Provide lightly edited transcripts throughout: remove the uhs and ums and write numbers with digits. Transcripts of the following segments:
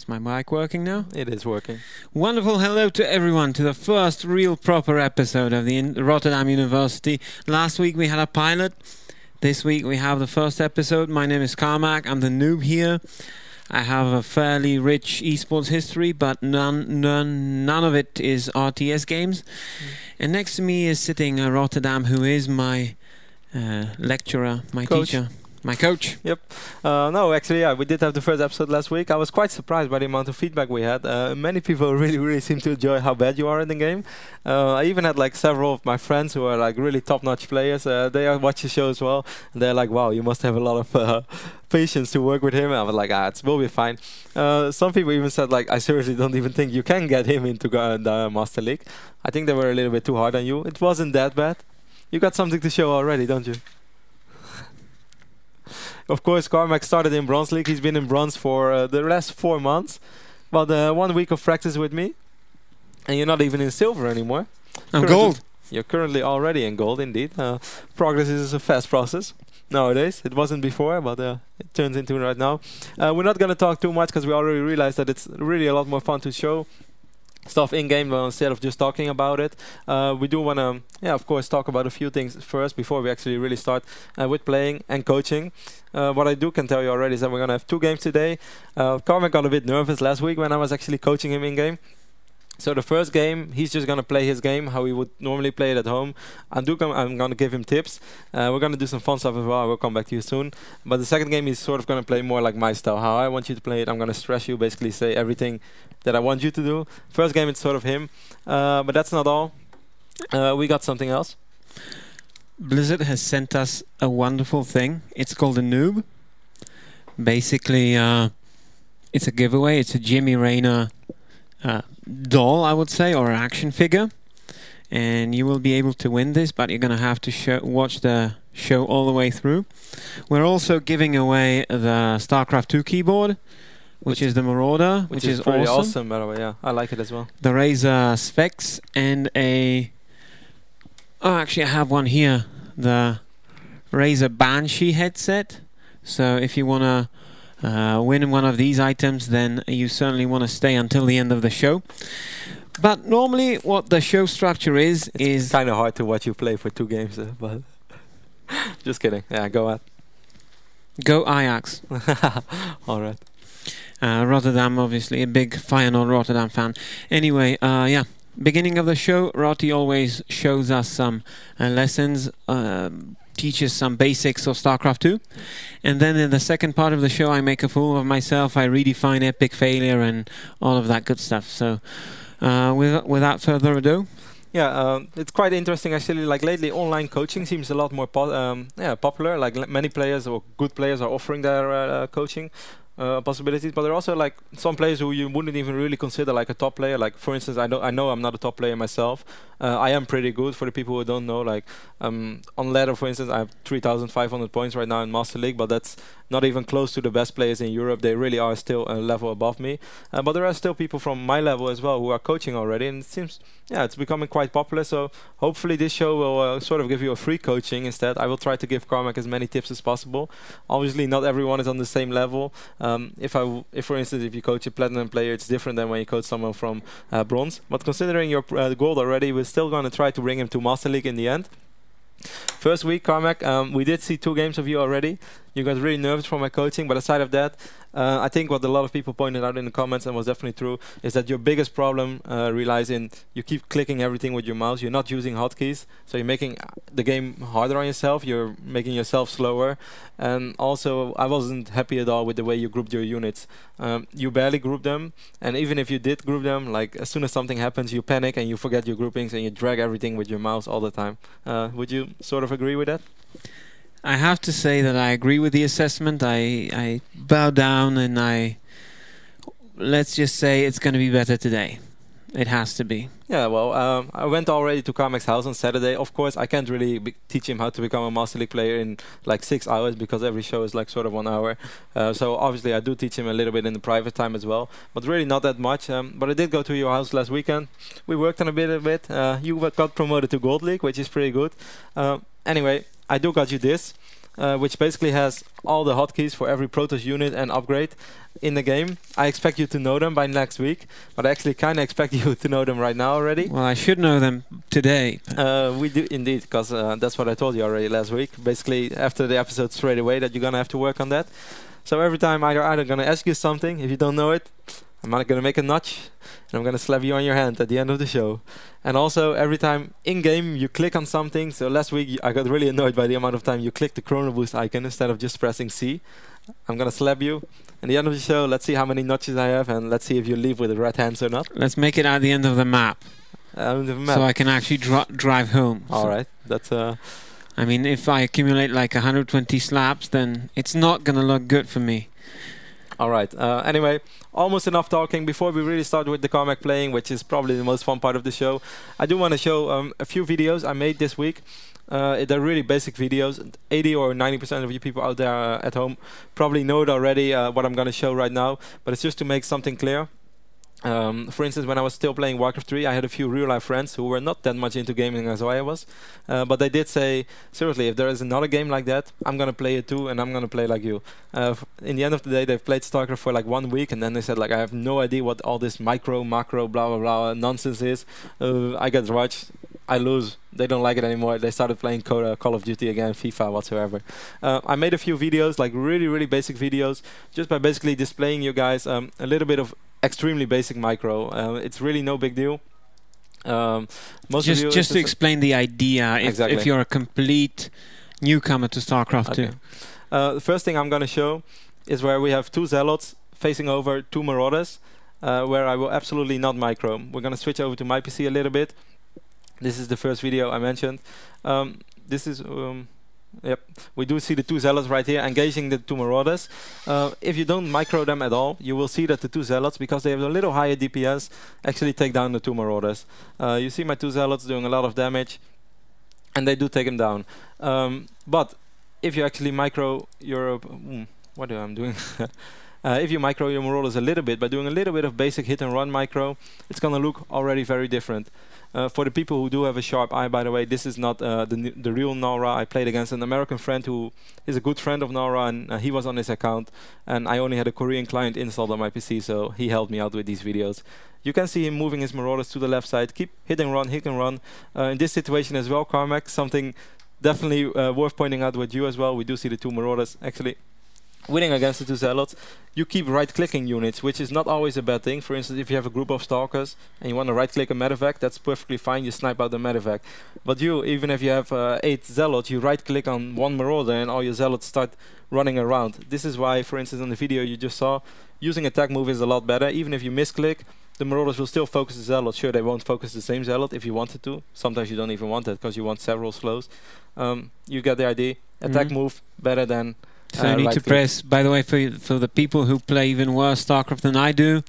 Is my mic working now? It is working. Wonderful hello to everyone to the first real proper episode of the RotterdaM University. Last week we had a pilot. This week we have the first episode. My name is Carmac. I'm the noob here. I have a fairly rich esports history, but none of it is RTS games. And next to me is sitting RotterdaM, who is my lecturer, my teacher. My coach. Yep. No, actually, yeah, we did have the first episode last week. I was quite surprised by the amount of feedback we had. Many people really seem to enjoy how bad you are in the game. I even had like several of my friends who are like really top-notch players. They watch the show as well. And they're like, wow, you must have a lot of patience to work with him. And I was like, it will be fine. Some people even said like, I seriously don't even think you can get him into the Master League. I think they were a little bit too hard on you. It wasn't that bad. You got something to show already, don't you? Of course, Carmac started in Bronze League. He's been in Bronze for the last 4 months. But 1 week of practice with me. And you're not even in Silver anymore. I'm Gold. You're currently already in Gold, indeed. Progress is a fast process nowadays. It wasn't before, but it turns into it right now. We're not going to talk too much because we already realized that it's really a lot more fun to show stuff in-game instead of just talking about it. We do want to, of course, talk about a few things first before we actually really start with playing and coaching. What I can tell you already is that we're going to have 2 games today. Carmac got a bit nervous last week when I was actually coaching him in-game. So the first game, he's just going to play his game how he would normally play it at home. I'm going to give him tips. We're going to do some fun stuff as well. I will come back to you soon. But the second game, he's sort of going to play more like my style. How I want you to play it. I'm going to stress you, basically say everything that I want you to do. First game, it's sort of him. But that's not all. We got something else. Blizzard has sent us a wonderful thing. It's called a noob. Basically, it's a giveaway. It's a Jimmy Rayner doll, I would say, or an action figure, and you will be able to win this, but you're gonna have to watch the show all the way through. We're also giving away the StarCraft 2 keyboard, which is the Marauder, which is pretty awesome, by the way. Yeah, I like it as well. The Razer Specs and actually I have one here, the Razer Banshee headset. So if you wanna win one of these items, then you certainly want to stay until the end of the show. But normally what the show structure is kind of hard to watch you play for 2 games, but just kidding. Yeah, go ahead. Go Ajax. All right. RotterdaM, obviously a big Feyenoord RotterdaM fan. Anyway, beginning of the show, Rotti always shows us some lessons, teaches some basics of StarCraft 2, and then in the second part of the show I make a fool of myself. I redefine epic failure and all of that good stuff. So without further ado, it's quite interesting actually. Like lately, online coaching seems a lot more popular. Like many players or good players are offering their coaching possibilities, but there are also like some players who you wouldn't even really consider like a top player. Like for instance, I know I'm not a top player myself. I am pretty good. For the people who don't know, like on ladder, for instance, I have 3,500 points right now in Master League, but that's not even close to the best players in Europe. They really are still a level above me. But there are still people from my level as well who are coaching already, and it seems it's becoming quite popular. So hopefully this show will sort of give you a free coaching instead. I will try to give Carmac as many tips as possible. Obviously, not everyone is on the same level. If for instance, if you coach a platinum player, it's different than when you coach someone from bronze. But considering your gold already, we're still going to try to bring him to Master League in the end. First week, Carmac, we did see 2 games of you already. You got really nervous for my coaching, but aside of that, I think what a lot of people pointed out in the comments, and was definitely true, is that your biggest problem relies in you keep clicking everything with your mouse. You're not using hotkeys, so you're making the game harder on yourself. You're making yourself slower, and also I wasn't happy at all with the way you grouped your units. You barely grouped them, and even if you did group them, like as soon as something happens, you panic and you forget your groupings and you drag everything with your mouse all the time. Would you sort of agree with that? I have to say that I agree with the assessment. I bow down and let's just say it's going to be better today. It has to be. Yeah, well, I went already to Carmac's house on Saturday. Of course, I can't really teach him how to become a Master League player in like 6 hours because every show is like sort of 1 hour. So obviously I do teach him a little bit in the private time as well, but really not that much. But I did go to your house last weekend. We worked on a bit. You got promoted to Gold League, which is pretty good. Anyway, I do got you this. which basically has all the hotkeys for every Protoss unit and upgrade in the game. I expect you to know them by next week, but I actually kind of expect you to know them right now already. Well, I should know them today. We do indeed, because that's what I told you already last week. Basically, after the episode straight away, that you're gonna have to work on that. So every time I'm either gonna ask you something, if you don't know it, I'm not gonna make a notch, and I'm gonna slap you on your hand at the end of the show. And also, every time in-game you click on something, so last week I got really annoyed by the amount of time you click the Chrono Boost icon instead of just pressing C. I'm gonna slap you. At the end of the show, let's see how many notches I have, and let's see if you leave with the red hands or not. Let's make it at the end of the map. So I can actually drive home. Alright, that's... I mean, if I accumulate like 120 slaps, then it's not gonna look good for me. Alright, anyway, almost enough talking. Before we really start with the Carmac playing, which is probably the most fun part of the show, I do want to show a few videos I made this week. They're really basic videos. 80 or 90% of you people out there at home probably know it already, what I'm going to show right now, but it's just to make something clear. For instance, when I was still playing Warcraft 3, I had a few real-life friends who were not that much into gaming as I was, but they did say, seriously, if there is another game like that, I'm going to play it too, and I'm going to play like you. In the end of the day, they've played StarCraft for like 1 week, and then they said, like, I have no idea what all this micro, macro, blah, blah, blah nonsense is. I get watched, I lose. They don't like it anymore. They started playing Call of Duty again, FIFA, whatsoever. I made a few videos, like really basic videos, just by basically displaying you guys a little bit of extremely basic micro. It's really no big deal. Just to explain the idea, if you're a complete newcomer to StarCraft 2. The first thing I'm going to show is where we have 2 Zealots facing over 2 Marauders, where I will absolutely not micro. We're going to switch over to my PC a little bit. This is the first video I mentioned. This is... Yep, we do see the 2 Zealots right here engaging the 2 Marauders. If you don't micro them at all, you will see that the 2 Zealots, because they have a little higher DPS, actually take down the 2 Marauders. You see my 2 Zealots doing a lot of damage, and they do take them down. But if you actually micro your... what am I doing? If you micro your Marauders a little bit, by doing a little bit of basic hit and run micro, it's going to look already very different. For the people who do have a sharp eye, by the way, this is not the real Nora. I played against an American friend who is a good friend of Nora, and he was on his account, and I only had a Korean client installed on my PC, so he helped me out with these videos. You can see him moving his Marauders to the left side. Keep hit and run, hit and run. In this situation as well, Carmac, something definitely worth pointing out with you as well. We do see the 2 Marauders actually winning against the 2 Zealots. You keep right-clicking units, which is not always a bad thing. For instance, if you have a group of Stalkers and you want to right-click a medevac, that's perfectly fine. You snipe out the medevac. But you, even if you have 8 Zealots, you right-click on 1 Marauder and all your Zealots start running around. This is why, for instance, in the video you just saw, using attack move is a lot better. Even if you misclick, the Marauders will still focus the Zealot. Sure, they won't focus the same Zealot if you wanted to. Sometimes you don't even want it because you want several slows. You get the idea. Attack move better than... So you need to press, by the way, for the people who play even worse StarCraft than I do,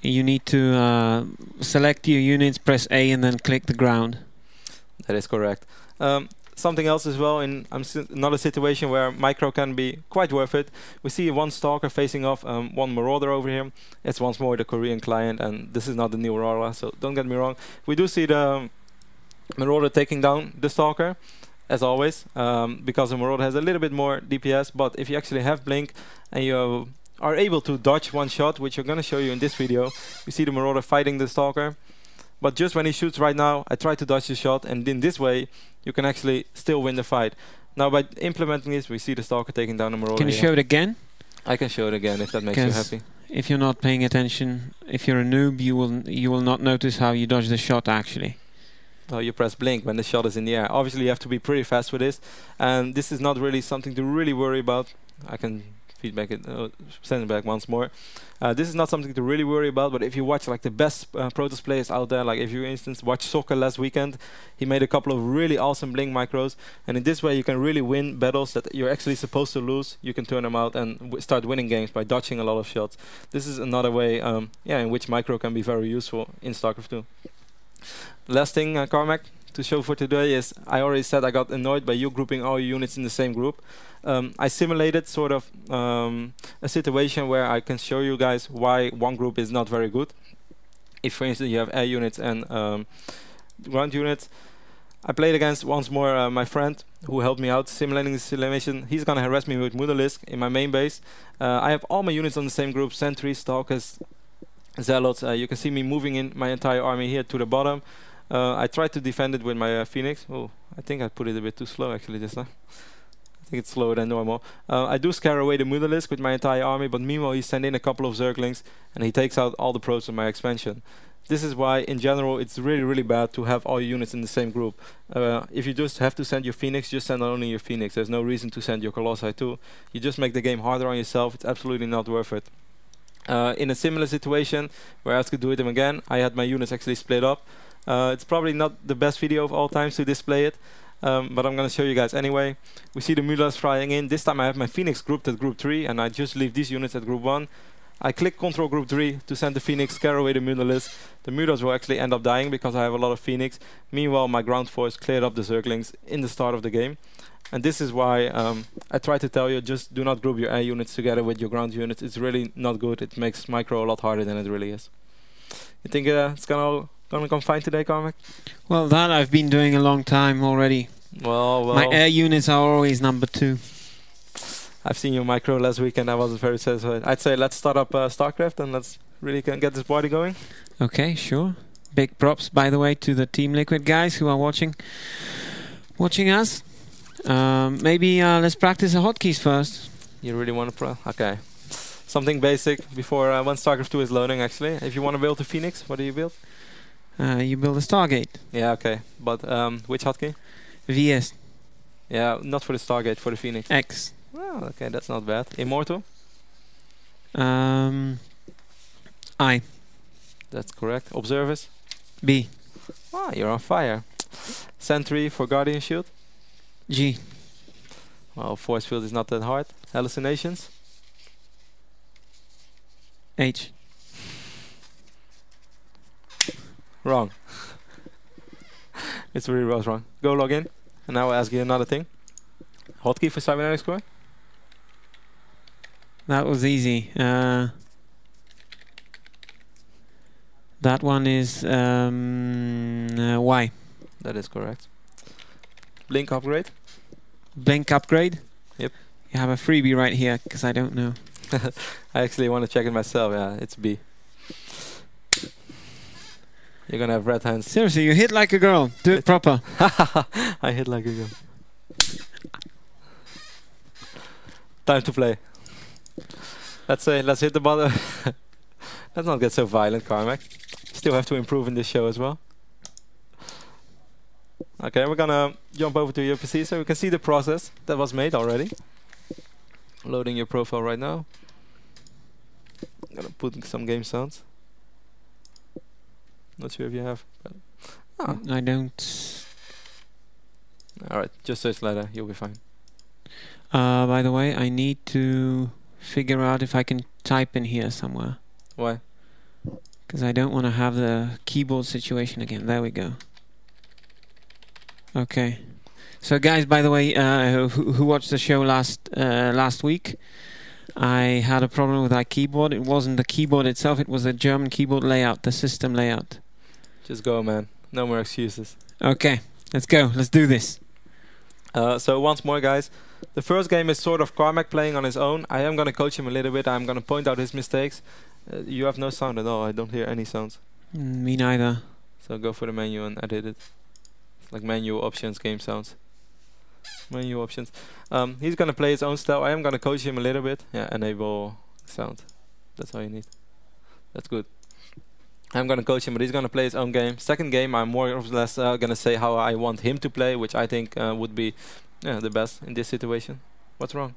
you need to select your units, press A, and then click the ground. That is correct. Something else as well, in another situation where micro can be quite worth it. We see 1 Stalker facing off 1 Marauder over here. It's once more the Korean client, and this is not the new Aurora, so don't get me wrong. We do see the Marauder taking down the Stalker, as always, because the Marauder has a little bit more DPS, but if you actually have Blink and you are able to dodge 1 shot, which I'm going to show you in this video, you see the Marauder fighting the Stalker, but just when he shoots right now, I try to dodge the shot, and in this way, you can actually still win the fight. Now, by implementing this, we see the Stalker taking down the Marauder. Can you show it again? I can show it again if that makes you happy. If you're not paying attention, if you're a noob, you will not notice how you dodge the shot actually. Oh, you press blink when the shot is in the air. Obviously, you have to be pretty fast with this, and this is not really something to really worry about. I can feedback it, send it back once more. This is not something to really worry about, but if you watch like the best Protoss players out there, like if you, for instance, watch Soccer last weekend, he made a couple of really awesome blink micros, and in this way you can really win battles that you're actually supposed to lose. You can turn them out and start winning games by dodging a lot of shots. This is another way, in which micro can be very useful in StarCraft 2. Last thing, Carmac, to show for today is, I already said I got annoyed by you grouping all your units in the same group. I simulated sort of a situation where I can show you guys why one group is not very good. If, for instance, you have air units and ground units, I played against once more my friend who helped me out simulating the simulation. He's gonna harass me with Mudalisk in my main base. I have all my units on the same group: sentries, stalkers, zealots. You can see me moving in my entire army here to the bottom. I tried to defend it with my Phoenix. Oh, I think I put it a bit too slow actually this time. I think it's slower than normal. I do scare away the Mudalisk with my entire army, but meanwhile he sent in a couple of Zerglings and he takes out all the pros of my expansion. This is why, in general, it's really bad to have all your units in the same group. If you just have to send your Phoenix, just send only your Phoenix. There's no reason to send your Colossi too. You just make the game harder on yourself. It's absolutely not worth it. In a similar situation, where I could do it again, I had my units actually split up. It's probably not the best video of all times to display it, but I'm going to show you guys anyway. We see the Mulas flying in. This time I have my Phoenix grouped at group 3, and I just leave these units at group 1. I click Control Group 3 to send the Phoenix, scare away the Mudalisk. The Mulas will actually end up dying because I have a lot of Phoenix. Meanwhile, my ground force cleared up the Zerglings in the start of the game. And this is why I try to tell you, just do not group your air units together with your ground units. It's really not good. It makes micro a lot harder than it really is. You think it's gonna come fine today, Carmac? Well, that I've been doing a long time already. Well. My air units are always number 2. I've seen your micro last week and I wasn't very satisfied. I'd say let's start up StarCraft and let's really get this party going. Okay, sure. Big props, by the way, to the Team Liquid guys who are watching us. Maybe let's practice the hotkeys first. You really want to okay. Something basic before when StarCraft 2 is loading actually. If you want to build a Phoenix, what do you build? You build a Stargate. Yeah, okay. But which hotkey? VS. Yeah, not for the Stargate, for the Phoenix. X. Oh, okay, that's not bad. Immortal? I. That's correct. Observers? B. Ah, you're on fire. Sentry for Guardian Shield? G. Well, Force Field is not that hard. Hallucinations? H. Wrong. It's really wrong. Go log in. And now I'll ask you another thing. Hotkey for Cybernetic Square? That was easy. That one is Y. That is correct. Blink upgrade? Blink upgrade? Yep. You have a freebie right here, because I don't know. I actually want to check it myself. Yeah, it's B. You're gonna have red hands. Seriously, you hit like a girl. Do it proper. I hit like a girl. Time to play. Let's hit the button. Let's not get so violent, Carmac. Still have to improve in this show as well. Okay, we're gonna jump over to your PC so we can see the process that was made already. Loading your profile right now. I'm gonna put some game sounds. Not sure if you have. I don't. Alright, just search ladder, you'll be fine. By the way, I need to figure out if I can type in here somewhere. Why? Because I don't want to have the keyboard situation again. There we go. Okay. So guys, by the way, who watched the show last week, I had a problem with my keyboard. It wasn't the keyboard itself, it was the German keyboard layout, the system layout. Just go, man. No more excuses. Okay, let's go. Let's do this. So once more, guys. The first game is sort of Carmac playing on his own. I am going to coach him a little bit. I'm going to point out his mistakes. You have no sound at all. I don't hear any sounds. Me neither. So go for the menu and edit it. It's like menu options, game sounds. Menu options. He's going to play his own style. I am going to coach him a little bit. Yeah, enable sound. That's all you need. That's good. I'm going to coach him, but he's going to play his own game. Second game, I'm more or less going to say how I want him to play, which I think would be the best in this situation. What's wrong?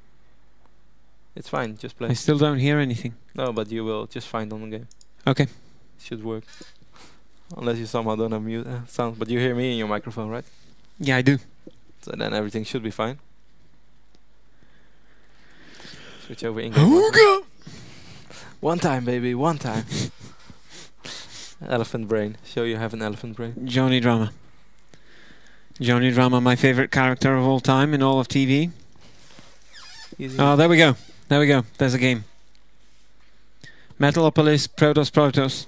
It's fine, just play. I still don't hear anything. No, but you will just find on the game. Okay. Should work. Unless you somehow don't have mute sound, but you hear me in your microphone, right? Yeah, I do. So then everything should be fine. Switch over English. One time, baby, one time. Elephant brain. Show you have an elephant brain. Johnny Drama. Johnny Drama, my favorite character of all time in all of TV. Easy. Oh, there we go. There we go. There's a game. Metalopolis, Protoss, Protoss.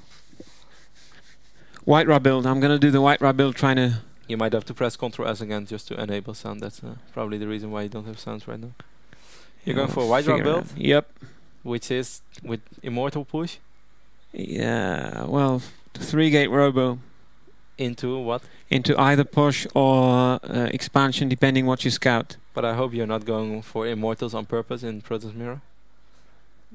White Ra build. I'm gonna do the White Ra build, trying to You might have to press Ctrl S again just to enable sound. That's probably the reason why you don't have sounds right now. You're going for a wide draw build? Yep. Which is with Immortal push? Yeah, well, 3-gate robo. Into what? Into either push or expansion, depending what you scout. But I hope you're not going for Immortals on purpose in Protoss Mirror.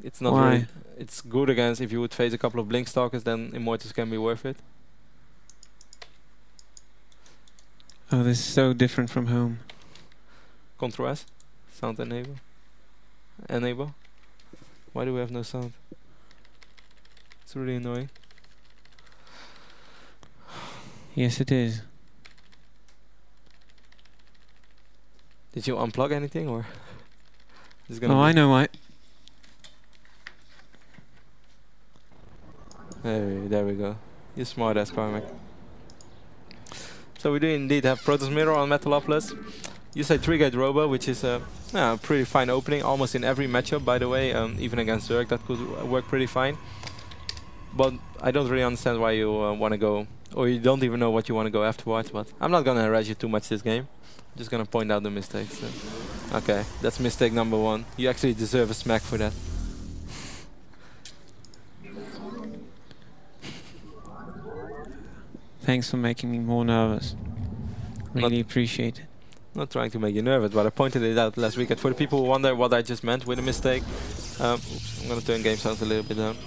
It's not Why? really. It's good against if you would face a couple of Blink Stalkers, then Immortals can be worth it. Oh, this is so different from home. Ctrl S, sound enable. Enable. Why do we have no sound? It's really annoying. Yes, it is. Did you unplug anything or? Oh, I know why. There we go. You're smart ass, Carmac. So we do indeed have Protoss Mirror on Metalopolis. You say 3-gate Robo, which is a pretty fine opening, almost in every matchup, by the way. Even against Zerg, that could work pretty fine. But I don't really understand why you want to go, or you don't even know what you want to go afterwards. But I'm not going to harass you too much this game. I'm just going to point out the mistakes. Okay, that's mistake number 1. You actually deserve a smack for that. Thanks for making me more nervous. Really appreciate it. Not trying to make you nervous, but I pointed it out last weekend. For the people who wonder what I just meant with a mistake, oops, I'm going to turn game sounds a little bit down.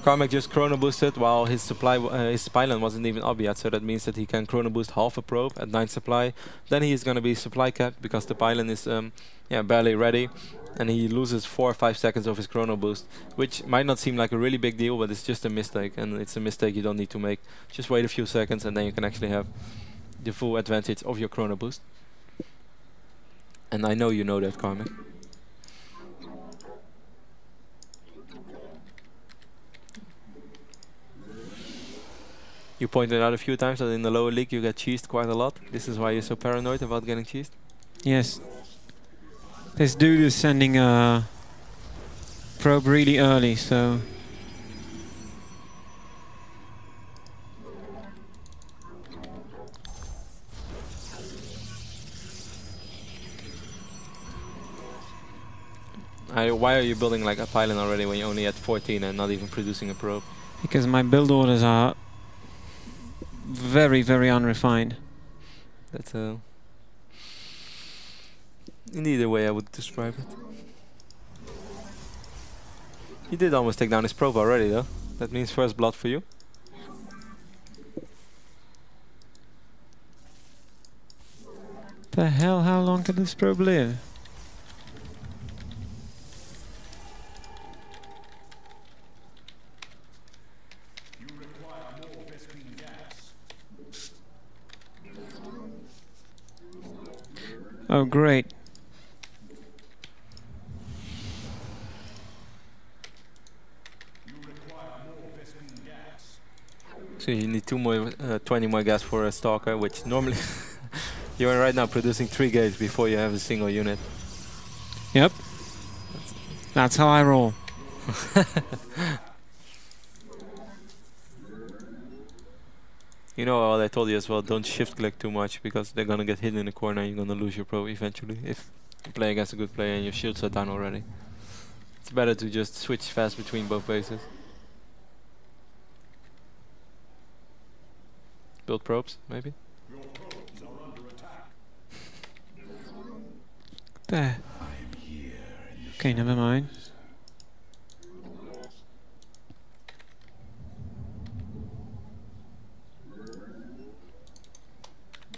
Carmac just chrono boosted while his pylon wasn't even up yet, so that means that he can chrono boost half a probe at 9 supply. Then he is going to be supply capped because the pylon is barely ready, and he loses 4 or 5 seconds of his chrono boost, which might not seem like a really big deal, but it's just a mistake, and it's a mistake you don't need to make. Just wait a few seconds and then you can actually have the full advantage of your chrono boost. And I know you know that, Carmac. You pointed out a few times that in the lower league you get cheesed quite a lot. This is why you're so paranoid about getting cheesed? Yes. This dude is sending a probe really early, so... Why are you building like a pylon already when you're only at 14 and not even producing a probe? Because my build orders are very, very unrefined. That's indeed the way I would describe it. He did almost take down his probe already though. That means first blood for you. The hell, how long can this probe live? Oh, great. So you need 20 more gas for a Stalker, which normally you're right now producing 3 gates before you have a single unit. Yep. That's how I roll. You know what I told you as well, don't shift click too much because they're gonna get hit in the corner and you're gonna lose your probe eventually if you play against a good player and your shields are down already. It's better to just switch fast between both bases. Build probes, maybe? There. Okay, never mind.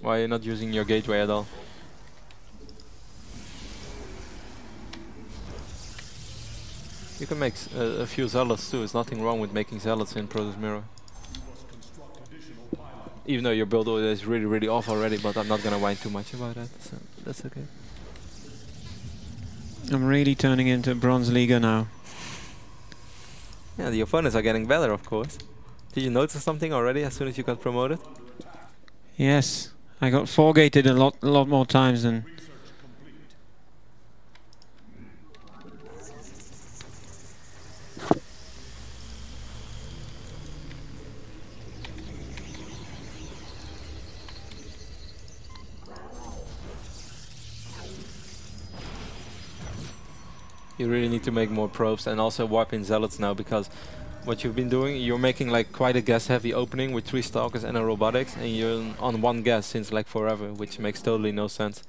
Why are you not using your gateway at all? You can make a few zealots too, there's nothing wrong with making zealots in Protoss Mirror. Even though your build order is really, really off already, but I'm not gonna whine too much about that, so that's okay. I'm really turning into a Bronze Leaguer now. Yeah, the opponents are getting better, of course. Did you notice something already as soon as you got promoted? Yes, I got 4-gated a lot more times than... You really need to make more probes and also warp in zealots now, because what you've been doing, you're making like quite a gas heavy opening with 3 stalkers and a robotics, and you're on 1 gas since like forever, which makes totally no sense.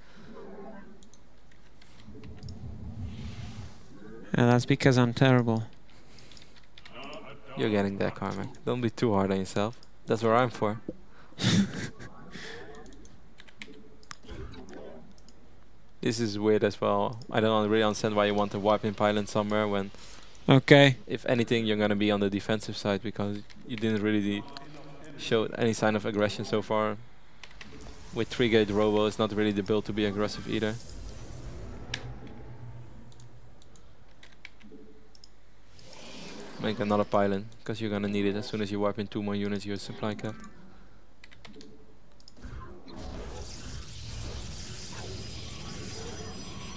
And that's because I'm terrible. You're getting there, Carmac. Don't be too hard on yourself. That's what I'm for. This is weird as well. I don't really understand why you want to warp in pylon somewhere when, Okay. if anything, you're gonna be on the defensive side, because you didn't really show any sign of aggression so far. With 3-gate robo, it's not really the build to be aggressive either. Make another pylon, because you're gonna need it as soon as you warp in 2 more units, your supply cap.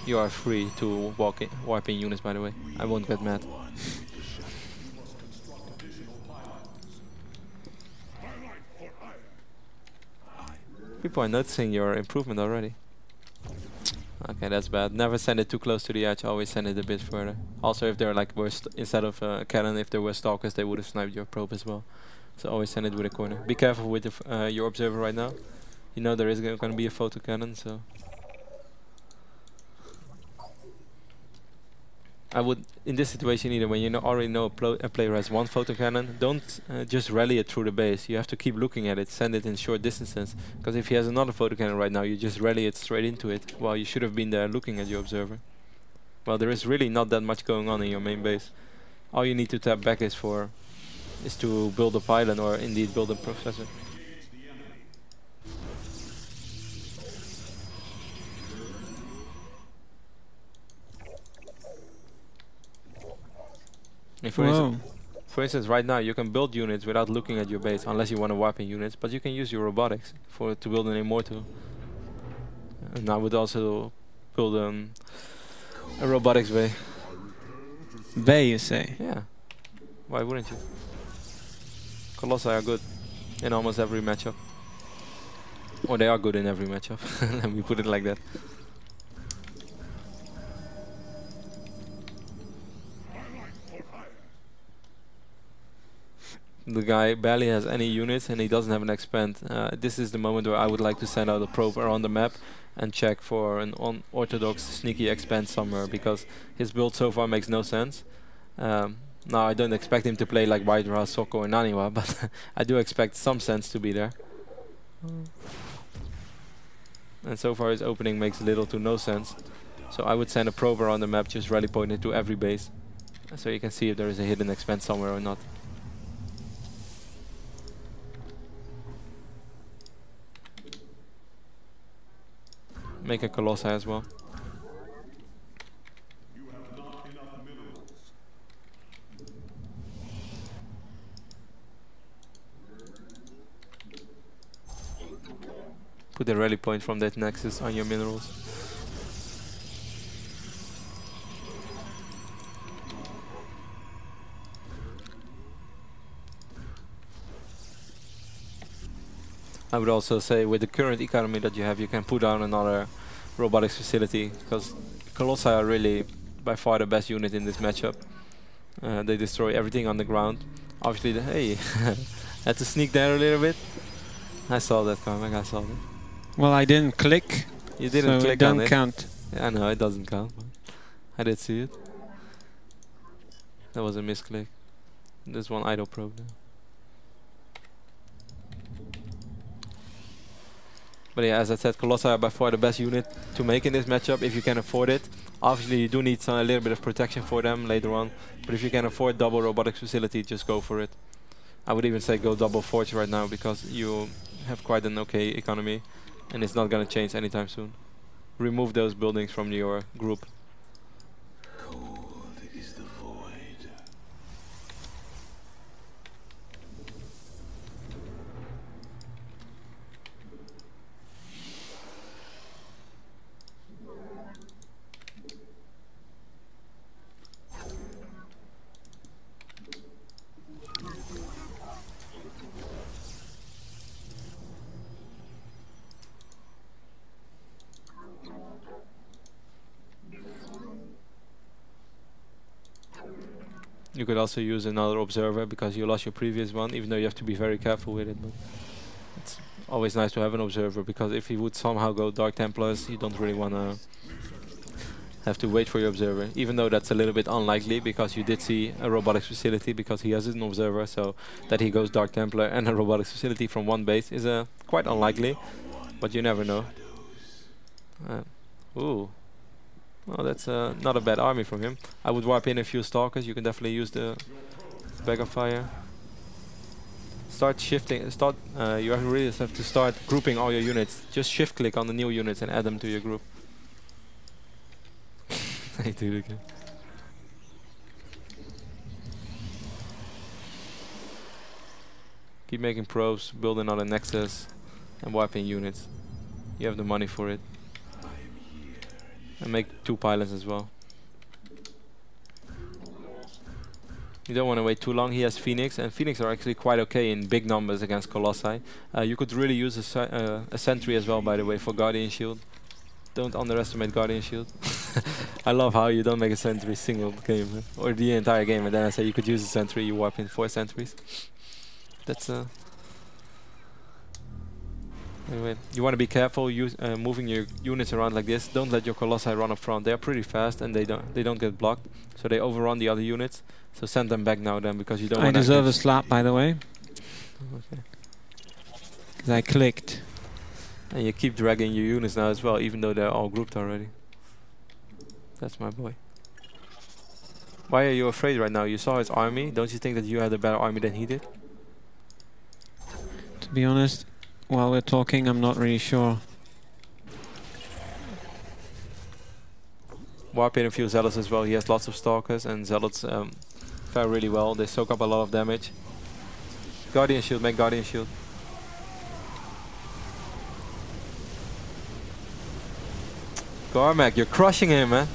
You are free to warp in units, by the way. I won't get mad. People are noticing your improvement already. Okay, that's bad. Never send it too close to the edge, always send it a bit further. Also, if they're like, instead of cannon, if there were stalkers, they would have sniped your probe as well. So always send it with a corner. Be careful with your observer right now. You know there is going to be a photo cannon, so... I would, in this situation either, when you already know a player has 1 photo cannon, don't just rally it through the base. You have to keep looking at it, send it in short distances. Because if he has another photo cannon right now, you just rally it straight into it, while you should have been there looking at your observer. Well, there is really not that much going on in your main base. All you need to tap back is to build a pylon, or indeed build a processor. For instance, right now you can build units without looking at your base, unless you want to warp in units, but you can use your robotics to build an immortal. And I would also build a robotics bay. Bay, you say? Yeah. Why wouldn't you? Colossi are good in almost every matchup. Or they are good in every matchup. Let me put it like that. The guy barely has any units and he doesn't have an expand. This is the moment where I would like to send out a probe around the map and check for an unorthodox sneaky expand somewhere, because his build so far makes no sense. Now I don't expect him to play like Hydra, Soko or Naniwa, but I do expect some sense to be there. And so far his opening makes little to no sense. So I would send a probe around the map, just rally point it to every base, so you can see if there is a hidden expand somewhere or not. Make a Colossi as well. Put a rally point from that nexus on your minerals. I would also say, with the current economy that you have, you can put down another robotics facility, because Colossi are really by far the best unit in this matchup. They destroy everything on the ground. Obviously, hey, had to sneak there a little bit. I saw that, Carmac, I saw that. Well, I didn't click. You didn't so click it on don't it. count. Yeah, no, it doesn't count. But I did see it. That was a misclick. There's one idle probe there. But yeah, as I said, Colossi are by far the best unit to make in this matchup if you can afford it. Obviously, you do need a little bit of protection for them later on. But if you can afford double robotics facility, just go for it. I would even say go double forge right now, because you have quite an okay economy and it's not going to change anytime soon. Remove those buildings from your group. You could also use another observer because you lost your previous one, even though you have to be very careful with it. But it's always nice to have an observer, because if he would somehow go Dark Templars, you don't really want to have to wait for your observer, even though that's a little bit unlikely, because you did see a robotics facility, because he has an observer, so that he goes Dark Templar and a robotics facility from one base is quite unlikely, but you never know. Ooh. Well, that's not a bad army from him. I would warp in a few stalkers. You can definitely use the bag of fire. Start shifting. You really just have to start grouping all your units. Just shift click on the new units and add them to your group. I do it again. Keep making probes, build another nexus, and warping units. You have the money for it. And make 2 pylons as well. You don't want to wait too long. He has Phoenix, and Phoenix are actually quite okay in big numbers against Colossi. You could really use a sentry as well, by the way, for Guardian Shield. Don't underestimate Guardian Shield. I love how you don't make a sentry single game, or the entire game, and then I say you could use a sentry, you warp in 4 sentries. That's anyway, you want to be careful moving your units around like this. Don't let your Colossi run up front. They are pretty fast and they don't get blocked, so they overrun the other units. So send them back now then, because you don't. I deserve a slap, by the way. Okay. Because I clicked. And you keep dragging your units now as well, even though they're all grouped already. That's my boy. Why are you afraid right now? You saw his army. Don't you think that you had a better army than he did? To be honest, while we're talking, I'm not really sure. Warp in a few zealots as well. He has lots of stalkers, and zealots fare really well. They soak up a lot of damage. Guardian Shield, make Guardian Shield. Carmac, you're crushing him, man.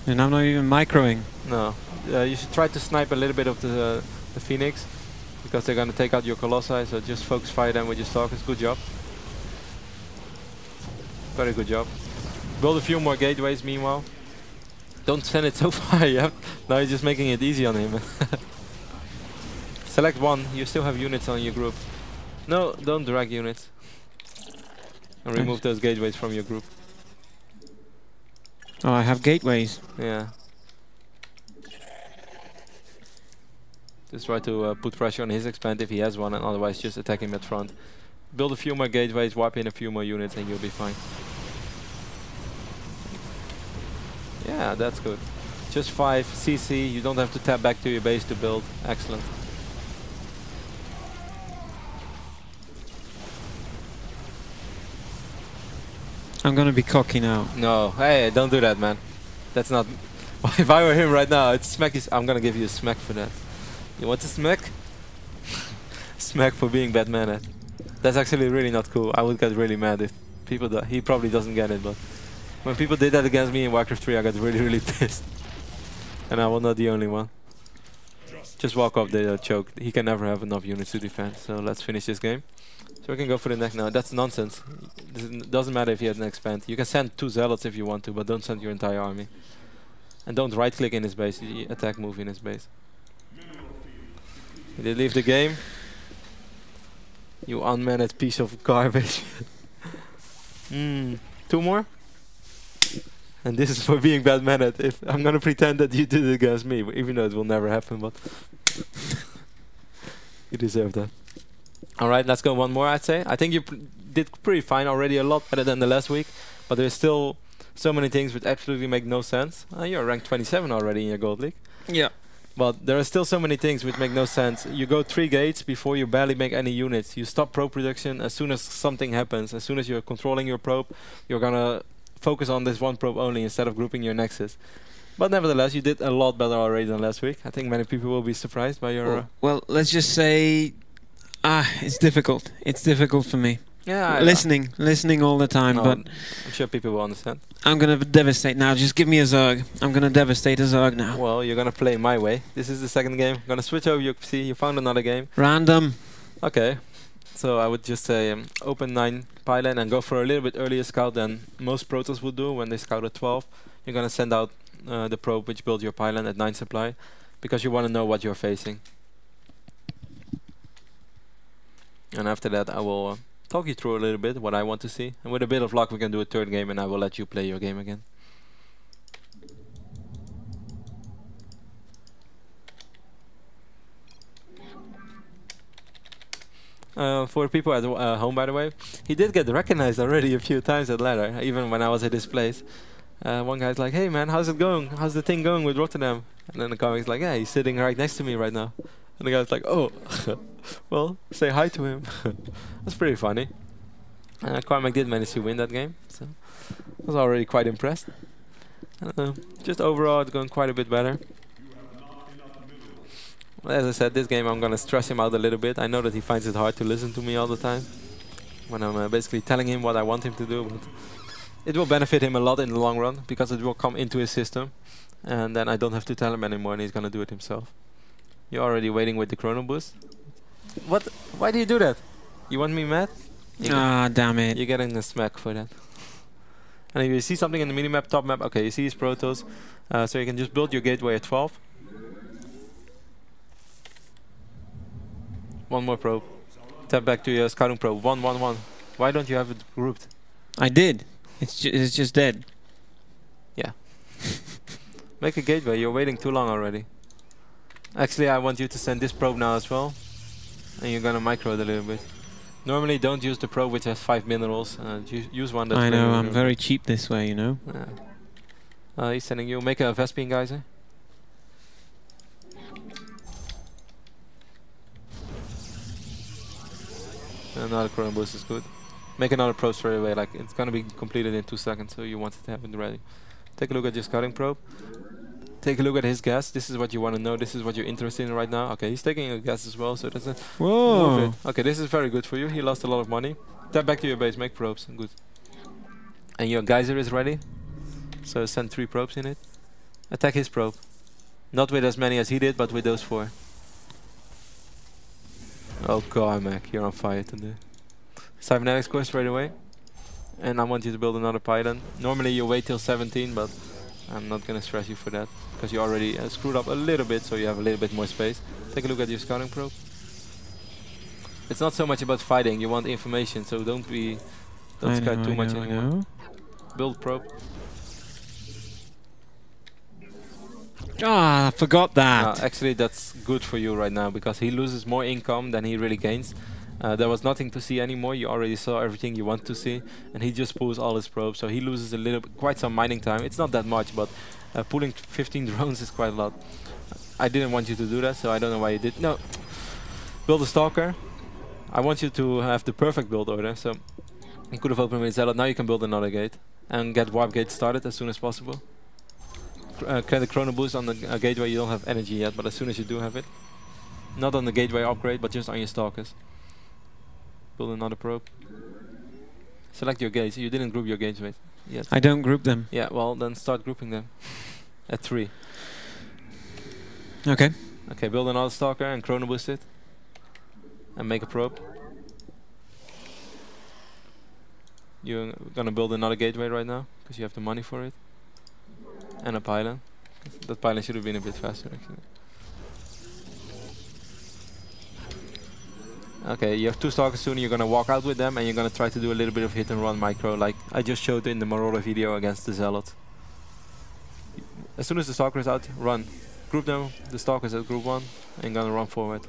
And I'm not even microing. No. You should try to snipe a little bit of the Phoenix, because they're going to take out your Colossi, so just focus fire them with your stalkers. Good job. Very good job. Build a few more gateways meanwhile. Don't send it so far. Now you're just making it easy on him. Select one. You still have units on your group. No, don't drag units. And remove those gateways from your group. Oh, I have gateways. Yeah. Just try to put pressure on his expand if he has one, and otherwise just attack him at front. Build a few more gateways, warp in a few more units, and you'll be fine. Yeah, that's good. Just 5 CC, you don't have to tap back to your base to build. Excellent. I'm gonna be cocky now. No, hey, don't do that, man. That's not... If I were him right now, it's smack. I'm gonna give you a smack for that. You want a smack? Smack for being bad mannered. That's actually really not cool. I would get really mad if people do. He probably doesn't get it, but when people did that against me in Warcraft 3, I got really pissed. And I was not the only one. Just walk off the choke. He can never have enough units to defend. So let's finish this game. So we can go for the next now. That's nonsense. It doesn't matter if you have an expand. You can send 2 zealots if you want to, but don't send your entire army. And don't right click in his base. You attack move in his base. Did he leave the game? You unmanaged piece of garbage. 2 more? And this is for being bad mannered. If I'm gonna pretend that you did it against me, even though it will never happen, but you deserve that. Alright, let's go one more, I'd say. I think you did pretty fine already, a lot better than the last week, but there's still so many things which absolutely make no sense. You're ranked 27 already in your Gold League. Yeah. But there are still so many things which make no sense. You go 3 gates before you barely make any units. You stop probe production as soon as something happens. As soon as you're controlling your probe, you're gonna focus on this one probe only instead of grouping your nexus. But nevertheless, you did a lot better already than last week. I think many people will be surprised by your... well, let's just say... it's difficult. It's difficult for me. Yeah, listening all the time, no, but... I'm sure people will understand. I'm gonna devastate now. Just give me a Zerg. I'm gonna devastate a Zerg now. Well, you're gonna play my way. This is the second game. I'm gonna switch over your PC. You found another game. Random. Okay. So I would just say open 9 pylon and go for a little bit earlier scout than most Protoss would do when they scout at 12. You're gonna send out the probe which built your pylon at 9 supply. because you want to know what you're facing. And after that, I will talk you through a little bit what I want to see. And with a bit of luck, we can do a third game, and I will let you play your game again. For people at home, by the way, he did get recognized already a few times at ladder, even when I was at his place. One guy's like, "Hey man, how's it going? How's the thing going with RotterdaM?" And then the comic's like, "Yeah, he's sitting right next to me right now." And the guy's like, "Oh, well, say hi to him." That's pretty funny. Carmac did manage to win that game, so I was already quite impressed. Just overall, it's going quite a bit better. Well, as I said, this game I'm gonna stress him out a little bit. I know that he finds it hard to listen to me all the time when I'm basically telling him what I want him to do. But it will benefit him a lot in the long run because it will come into his system, and then I don't have to tell him anymore, and he's gonna do it himself. You're already waiting with the chrono boost. What? Why do you do that? You want me mad? Ah, damn it. You're getting a smack for that. And if you see something in the minimap, top map, okay, you see his protos, so you can just build your gateway at 12. One more probe. Tap back to your scouting probe. 1, 1, 1. Why don't you have it grouped? I did. It's just dead. Yeah. Make a gateway. You're waiting too long already. Actually, I want you to send this probe now as well. And you're gonna micro it a little bit. Normally, don't use the probe which has 5 minerals. Use one that's... I know, I'm very cheap this way, you know. Yeah. He's sending you. Make a Vespine geyser. Another chrono boost is good. Make another probe straight away. Like, it's gonna be completed in 2 seconds, so you want it to have it ready. Take a look at your scouting probe. Take a look at his gas. This is what you want to know. This is what you're interested in right now. Okay, he's taking a gas as well, so that's a... Whoa! Okay, this is very good for you. He lost a lot of money. Tap back to your base. Make probes. Good. And your geyser is ready. So send 3 probes in it. Attack his probe. Not with as many as he did, but with those 4. Oh, Carmac, you're on fire today. Cybernetics core straight away. And I want you to build another pylon. Normally you wait till 17, but I'm not gonna stress you for that. Because you already screwed up a little bit, so you have a little bit more space. Take a look at your scouting probe. It's not so much about fighting, you want information, so don't scout too much anymore. Build probe. Ah, I forgot that. Actually, that's good for you right now because he loses more income than he really gains. There was nothing to see anymore. You already saw everything you want to see, and he just pulls all his probes. So he loses a little bit, quite some mining time. It's not that much, but pulling 15 drones is quite a lot. I didn't want you to do that, so I don't know why you did. No, build a stalker. I want you to have the perfect build order. So you could have opened with Zealot. Now you can build another gate and get warp gate started as soon as possible. Create a chrono boost on the gateway. You don't have energy yet, but as soon as you do have it, not on the gateway upgrade, but just on your stalkers. Build another probe. Select your gates. You didn't group your gates yet. I don't group them. Yeah, well then start grouping them at 3. Okay. Okay, build another stalker and chrono boost it, and make a probe. You're gonna build another gateway right now because you have the money for it. And a pylon. That pylon should have been a bit faster actually. Okay, you have 2 stalkers soon, you're gonna walk out with them and you're gonna try to do a little bit of hit and run micro like I just showed in the Marauder video against the Zealot. As soon as the stalker is out, run. Group them, the stalkers at group 1, and you're gonna run forward.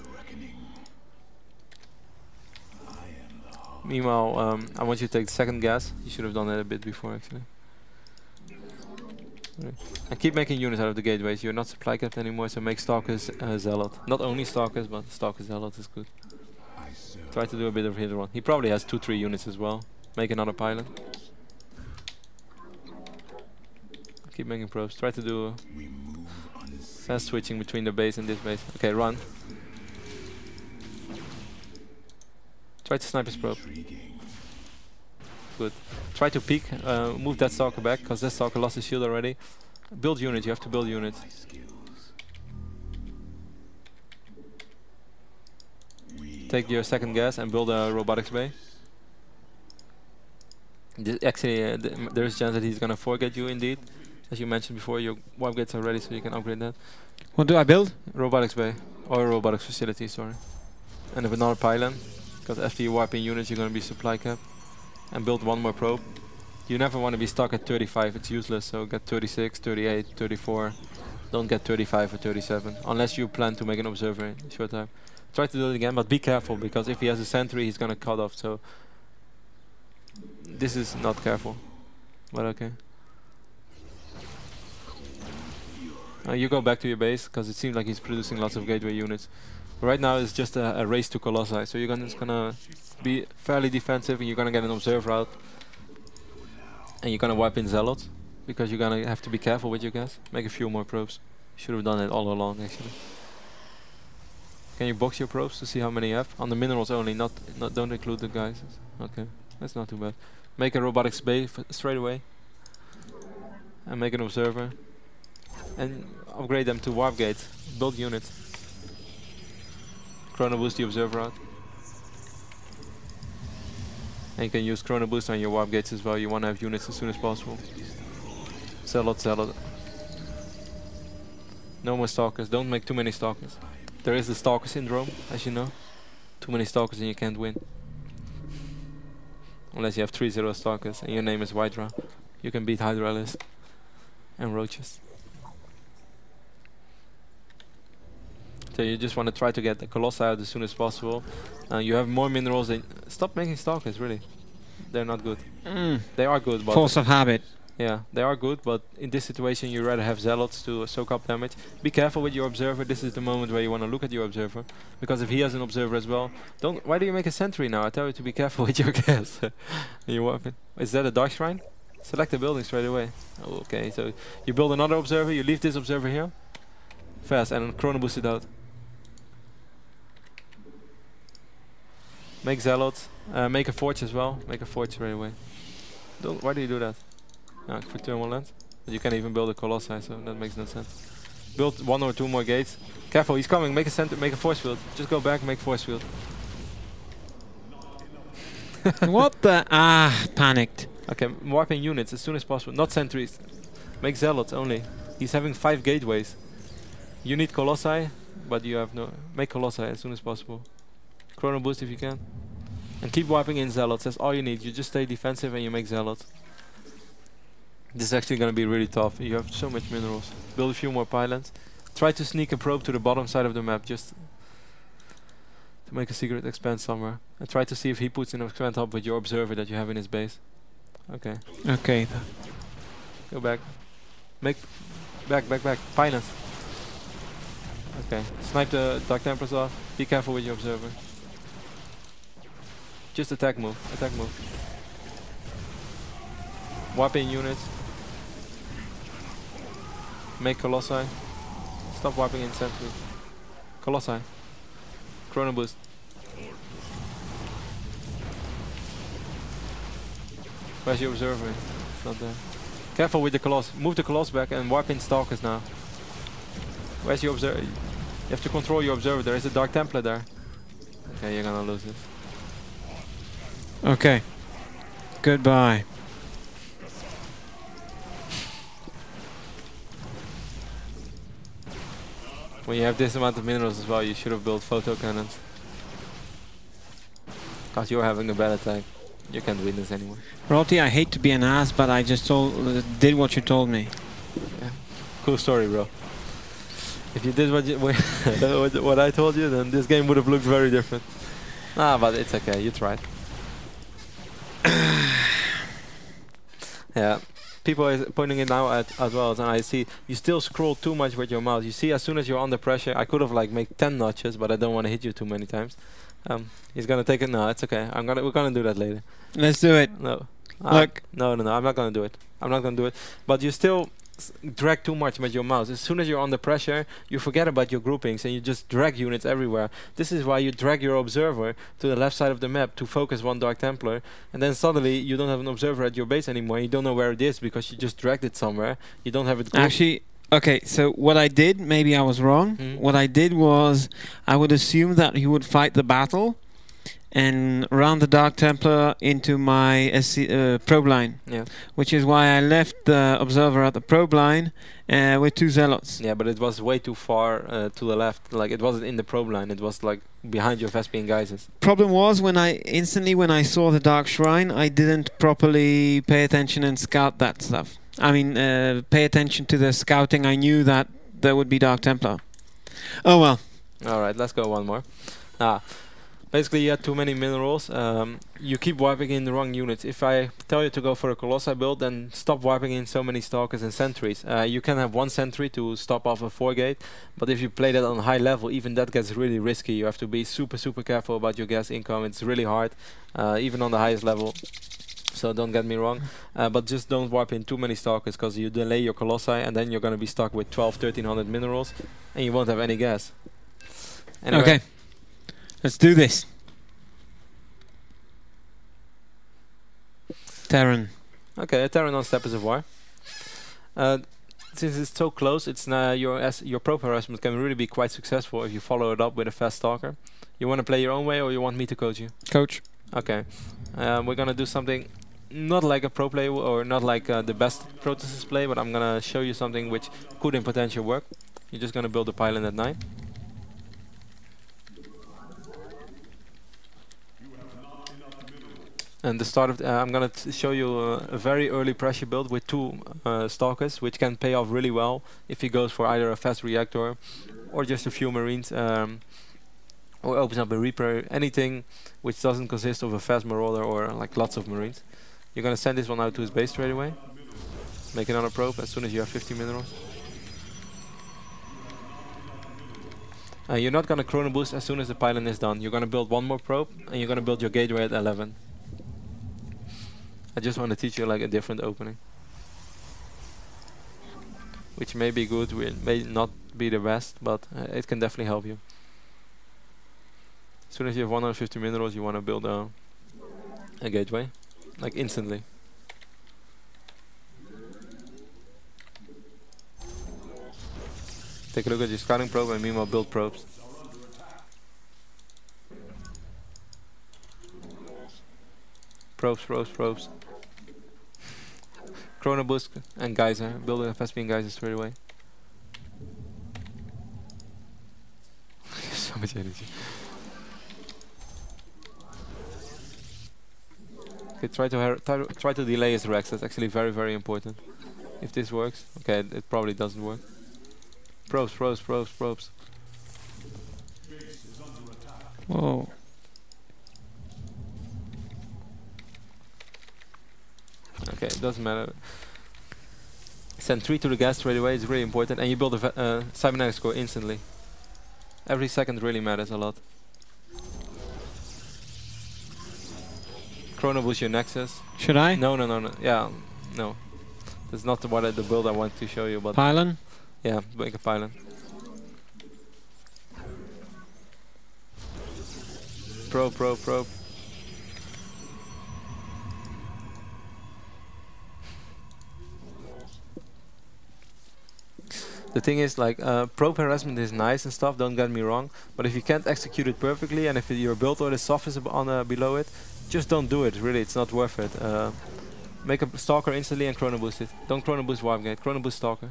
Meanwhile, I want you to take the second gas. You should have done that a bit before actually. And keep making units out of the gateways. You're not supply capped anymore, so make stalkers Zealot. Not only stalkers, but stalker Zealot is good. Try to do a bit of hit and run. He probably has 2-3 units as well. Make another pylon. Keep making probes. Try to do fast switching between the base and this base. Okay, run. Try to snipe his probe. Good. Try to peek, move that stalker back, because that stalker lost his shield already. Build unit, you have to build unit. Take your second gas and build a robotics bay. Actually, there's a chance that he's gonna forget you indeed. as you mentioned before, your warp gates are ready, so you can upgrade that. What do I build? Robotics bay, or robotics facility, sorry. And if another pylon, because after you warp in units, you're going to be supply capped. And build one more probe. You never want to be stuck at 35, it's useless, so get 36, 38, 34. Don't get 35 or 37, unless you plan to make an observer in a short time. Try to do it again, but be careful, because if he has a sentry, he's going to cut off, so... This is not careful, but okay. You go back to your base, because it seems like he's producing lots of gateway units. Right now it's just a race to Colossi, so you're just gonna be fairly defensive, and you're gonna get an observer out. And you're gonna wipe in Zealots, because you're gonna have to be careful with your gas. Make a few more probes. Should have done it all along, actually. Can you box your probes to see how many you have? On the minerals only, not don't include the guys. Okay, that's not too bad. Make a robotics bay straight away. And make an observer. And upgrade them to warp gates. Build units. Chrono boost the observer out. And you can use chrono boost on your warp gates as well. You want to have units as soon as possible. Zealot, zealot. No more stalkers. Don't make too many stalkers. There is the stalker syndrome, as you know. Too many stalkers and you can't win. Unless you have 3-0 stalkers and your name is Hydra. You can beat Hydralis and roaches. So you just want to try to get the Colossi out as soon as possible. You have more minerals than... Stop making stalkers, really. They're not good. They are good, but... Force of habit. Yeah, they are good, but in this situation you rather have Zealots to soak up damage. Be careful with your observer. This is the moment where you want to look at your observer. Because if he has an observer as well... Don't... Why do you make a sentry now? I tell you to be careful with your gas. You warp it. Is that a Dark Shrine? Select the building straight away. Oh, okay, so you build another observer, you leave this observer here. Fast, and chrono boost it out. Make Zealots. Make a forge as well. Make a forge right away. Don't. Why do you do that? For thermal lens. But you can even build a Colossi, so that makes no sense. Build 1 or 2 more gates. Careful, he's coming. Make a center. Make a force field. Just go back. Make force field. What the? Panicked. Okay, warping units as soon as possible. Not sentries. Make Zealots only. He's having 5 gateways. You need Colossi, but you have no. Make Colossi as soon as possible. Chrono boost if you can. And keep wiping in Zealots, that's all you need. You just stay defensive and you make Zealots. This is actually going to be really tough. You have so much minerals. Build a few more pylons. Try to sneak a probe to the bottom side of the map, just to make a secret expand somewhere. And try to see if he puts an expand hub with your observer that you have in his base. Okay. Okay. Go back. Make... Back. Pylons. Okay. Snipe the Dark Templars off. Be careful with your observer. Just attack move. Warp in units. Make Colossi. Stop warping in sentry. Colossi. Chrono boost. Where's your observer? It's not there. Careful with the Colossus. Move the Colossus back and warp in stalkers now. Where's your observer? You have to control your observer. There is a Dark Templar there. Okay, you're gonna lose it. Okay. Goodbye. When you have this amount of minerals as well, you should have built photo cannons. Because you're having a bad attack. You can't win this anymore. Rotty, I hate to be an ass, but I just did what you told me. Yeah. Cool story, bro. If you did what I told you, then this game would have looked very different. But it's okay. You tried. Yeah. People are pointing it now at as well, and I see you still scroll too much with your mouse. You see, as soon as you're under pressure, I could have like made 10 notches, but I don't want to hit you too many times. He's gonna take it. No, it's okay. We're gonna do that later. Let's do it. No. Look. No. I'm not gonna do it. But you still drag too much with your mouse. As soon as you're under pressure, you forget about your groupings and you just drag units everywhere. This is why you drag your observer to the left side of the map to focus one Dark Templar, and then suddenly you don't have an observer at your base anymore. You don't know where it is because you just dragged it somewhere. You don't have it grouped. Actually, okay, so what I did, maybe I was wrong. What I did was I would assume that he would fight the battle, and run the Dark Templar into my probe line. Yeah. Which is why I left the Observer at the probe line with 2 Zealots. Yeah, but it was way too far to the left. Like, it wasn't in the probe line. It was like behind your Vespian geysers. Problem was when I saw the Dark Shrine, I didn't properly pay attention and scout that stuff. I mean, pay attention to the scouting. I knew that there would be Dark Templar. Oh well. All right, let's go one more. Basically, you had too many minerals. You keep wiping in the wrong units. If I tell you to go for a Colossi build, then stop wiping in so many Stalkers and Sentries. You can have 1 Sentry to stop off a 4-gate, but if you play that on high level, even that gets really risky. You have to be super, super careful about your gas income. It's really hard, even on the highest level. So don't get me wrong, but just don't wipe in too many Stalkers, because you delay your Colossi, and then you're going to be stuck with 1300 minerals, and you won't have any gas. Anyway. Okay. Let's do this. Terran. Okay, a Terran on Steppes of War. Since it's so close, it's your probe harassment can really be quite successful if you follow it up with a fast Stalker. You want to play your own way, or you want me to coach you? Coach. Okay. We're gonna do something not like a pro play or not like the best Protosys play, but I'm gonna show you something which could in potential work. You're just gonna build a pylon at 9. And the start of I'm gonna show you a very early pressure build with 2 Stalkers, which can pay off really well if he goes for either a fast reactor or just a few Marines, or opens up a Reaper, anything which doesn't consist of a fast Marauder or like lots of Marines. You're gonna send this one out to his base straight away. Make another probe as soon as you have 50 minerals. You're not gonna chrono boost as soon as the pylon is done. You're gonna build 1 more probe, and you're gonna build your gateway at 11. I just want to teach you like a different opening, which may be good, may not be the best, but it can definitely help you. As soon as you have 150 minerals, you want to build a gateway, like instantly. Take a look at your scouting probe and meanwhile build probes. Probes. Chrono boost and geyser. Build a Vespian geyser straight away. So much energy. Okay, try to delay his Rex. That's actually very, very important. If this works, okay, it probably doesn't work. Probes. Whoa. Okay, it doesn't matter. Send 3 to the gas straight away, it's really important. And you build a cybernetics core instantly. Every second really matters a lot. Chrono boost your Nexus. Should I? No. Yeah, no. That's not the build I want to show you. But Pylon? yeah, make a pylon. Probe. The thing is, like, probe harassment is nice and stuff, don't get me wrong, but if you can't execute it perfectly, and if your build order softens on below it, just don't do it, really, it's not worth it. Make a Stalker instantly and chrono boost it. Don't chrono boost Warp Gate, chrono boost Stalker.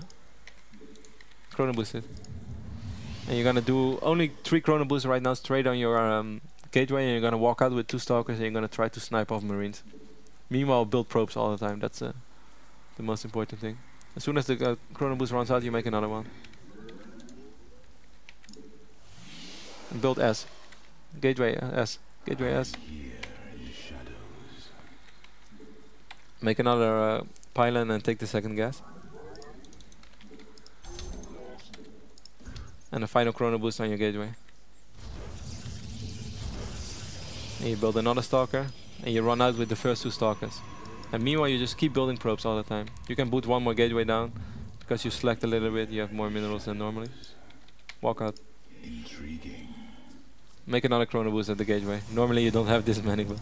Chrono boost it. And you're gonna do only 3 chrono boosts right now straight on your gateway, and you're gonna walk out with 2 Stalkers and you're gonna try to snipe off Marines. Meanwhile, build probes all the time, that's the most important thing. As soon as the chrono boost runs out, you make another one. And build S. Gateway S. Gateway S. Make another pylon and take the second gas. And a final chrono boost on your gateway. And you build another Stalker, and you run out with the first 2 Stalkers. And meanwhile, you just keep building probes all the time. You can boot 1 more gateway down, because you slacked a little bit, you have more minerals than normally. Walk out. Intriguing. Make another chrono boost at the gateway. Normally you don't have this many, but...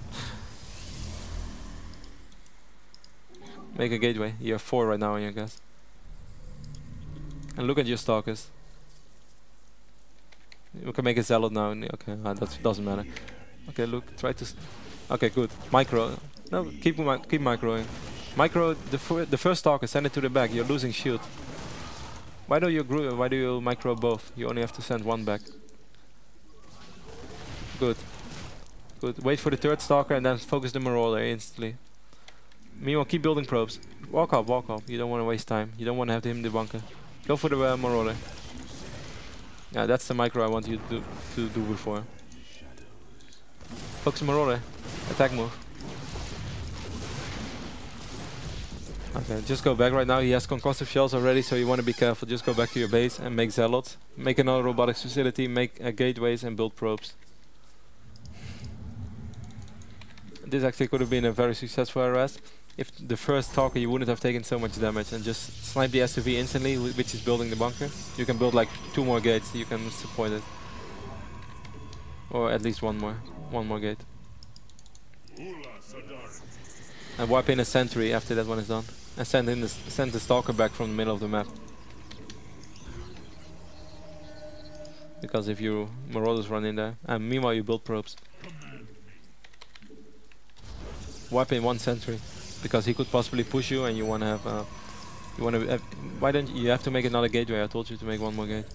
Make a gateway. You have 4 right now on your gas. And look at your Stalkers. You can make a Zealot now. Okay, that doesn't matter. Okay, look, try to. Okay, good. Micro. No, keep microing. Micro the first stalker. Send it to the back. You're losing shield. Why do you micro both? You only have to send one back. Good. Good. Wait for the third stalker and then focus the marauder instantly. Meanwhile, keep building probes. Walk up, walk up. You don't want to waste time. You don't want to have to hit him in the bunker. Go for the marauder. Yeah, that's the micro I want you to do before. Focus marauder. Attack move. Okay, just go back right now. He has concussive shells already, so you want to be careful. Just go back to your base and make zealots. Make another robotics facility, make gateways and build probes. This actually could have been a very successful arrest. If the first talker you wouldn't have taken so much damage and just snipe the SUV instantly, which is building the bunker. You can build like 2 more gates, you can support it. Or at least one more gate. And wipe in a sentry after that one is done. And send the stalker back from the middle of the map. Because if you marauders run in there, and meanwhile you build probes. Wipe in 1 sentry, because he could possibly push you, and you want to have. Why don't you have to make another gateway? I told you to make 1 more gate.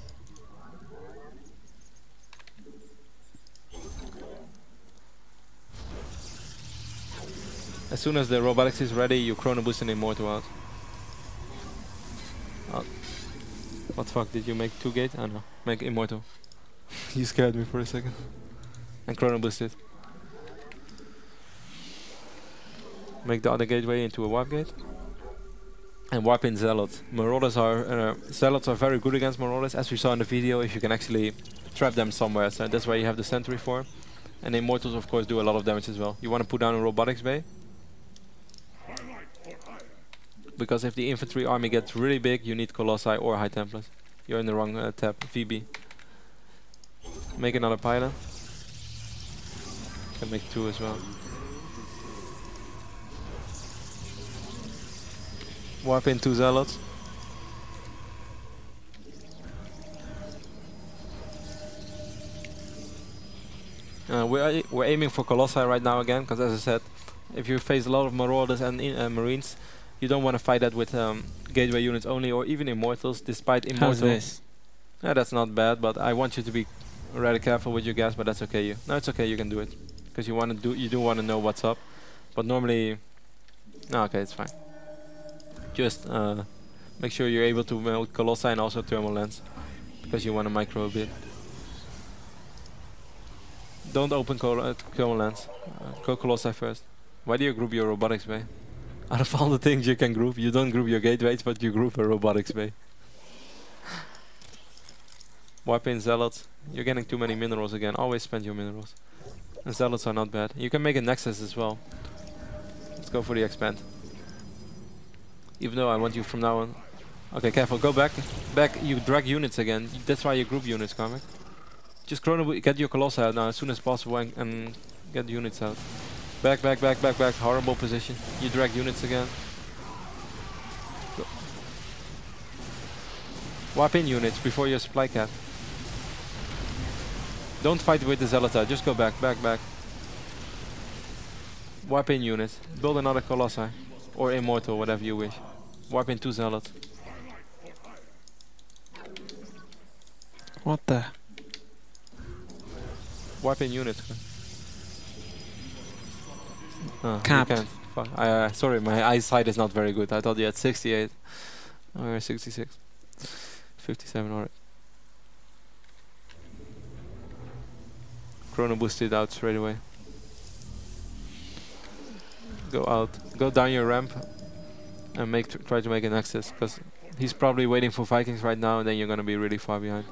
As soon as the robotics is ready, you chrono boost an immortal out. What the fuck, did you make 2 gates? Oh no, make immortal. You scared me for a second. And chrono boost it. Make the other gateway into a warp gate. And warp in zealots. Marauders are zealots are very good against marauders, as we saw in the video, if you can actually trap them somewhere. So that's why you have the sentry for. And immortals of course do a lot of damage as well. You want to put down a robotics bay. Because if the infantry army gets really big, you need Colossi or High Templars. You're in the wrong tab, VB. Make another pylon. Can make 2 as well. Warp in 2 zealots. We're aiming for Colossi right now again, because as I said, if you face a lot of marauders and marines, you don't want to fight that with gateway units only, or even immortals, despite immortals. How's this? Yeah, that's not bad, but I want you to be rather careful with your gas, but that's okay. No, it's okay, you can do it. Because you do want to know what's up. But normally, no, okay, it's fine. Just make sure you're able to melt Colossi and also thermal lens, because you want to micro a bit. Don't open thermal lens. Go Colossi first. Why do you group your robotics bay? Out of all the things you can group, you don't group your gateways, but you group a robotics bay. Wipe in zealots. You're getting too many minerals again. Always spend your minerals. And zealots are not bad. You can make a nexus as well. Let's go for the expand. Even though I want you from now on. Okay, careful. Go back. Back. You drag units again. That's why you group units, Carmac. Just get your Colossi out now as soon as possible and get units out. Back, back, back, back, back. Horrible position. You drag units again. Go. Wipe in units before your supply cap. Don't fight with the Zealota. Just go back, back, back. Wipe in units. Build another Colossi. Or Immortal, whatever you wish. Wipe in 2 Zealots. What the? Wipe in units. Capped. You can't. Sorry, my eyesight is not very good. I thought you had 68. Or 66. 57, alright. Chrono boost it out straight away. Go out. Go down your ramp. And try to make an access. Because he's probably waiting for Vikings right now, and then you're going to be really far behind.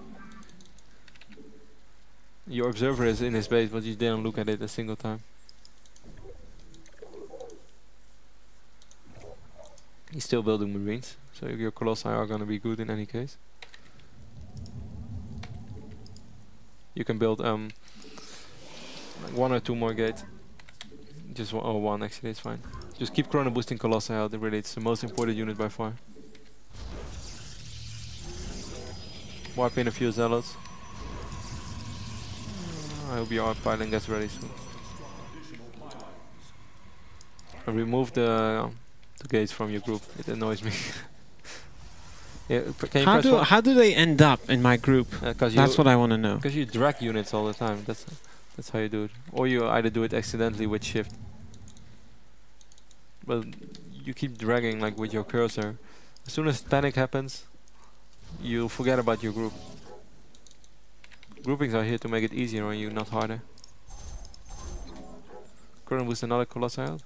Your observer is in his base, but you didn't look at it a single time. He's still building marines, so your Colossi are going to be good in any case. You can build like 1 or 2 more gates. Just one actually, it's fine. Just keep chrono boosting Colossi out, really, it's the most important unit by far. Wipe in a few zealots. I hope your pylon gets ready soon. Remove the gates from your group. It annoys me. Yeah, can you How do they end up in my group? That's what I want to know. Because you drag units all the time. That's how you do it. Or you either do it accidentally with shift. But you keep dragging like with your cursor. As soon as panic happens, you forget about your group. Groupings are here to make it easier on you, not harder. Current boost another Colossi out.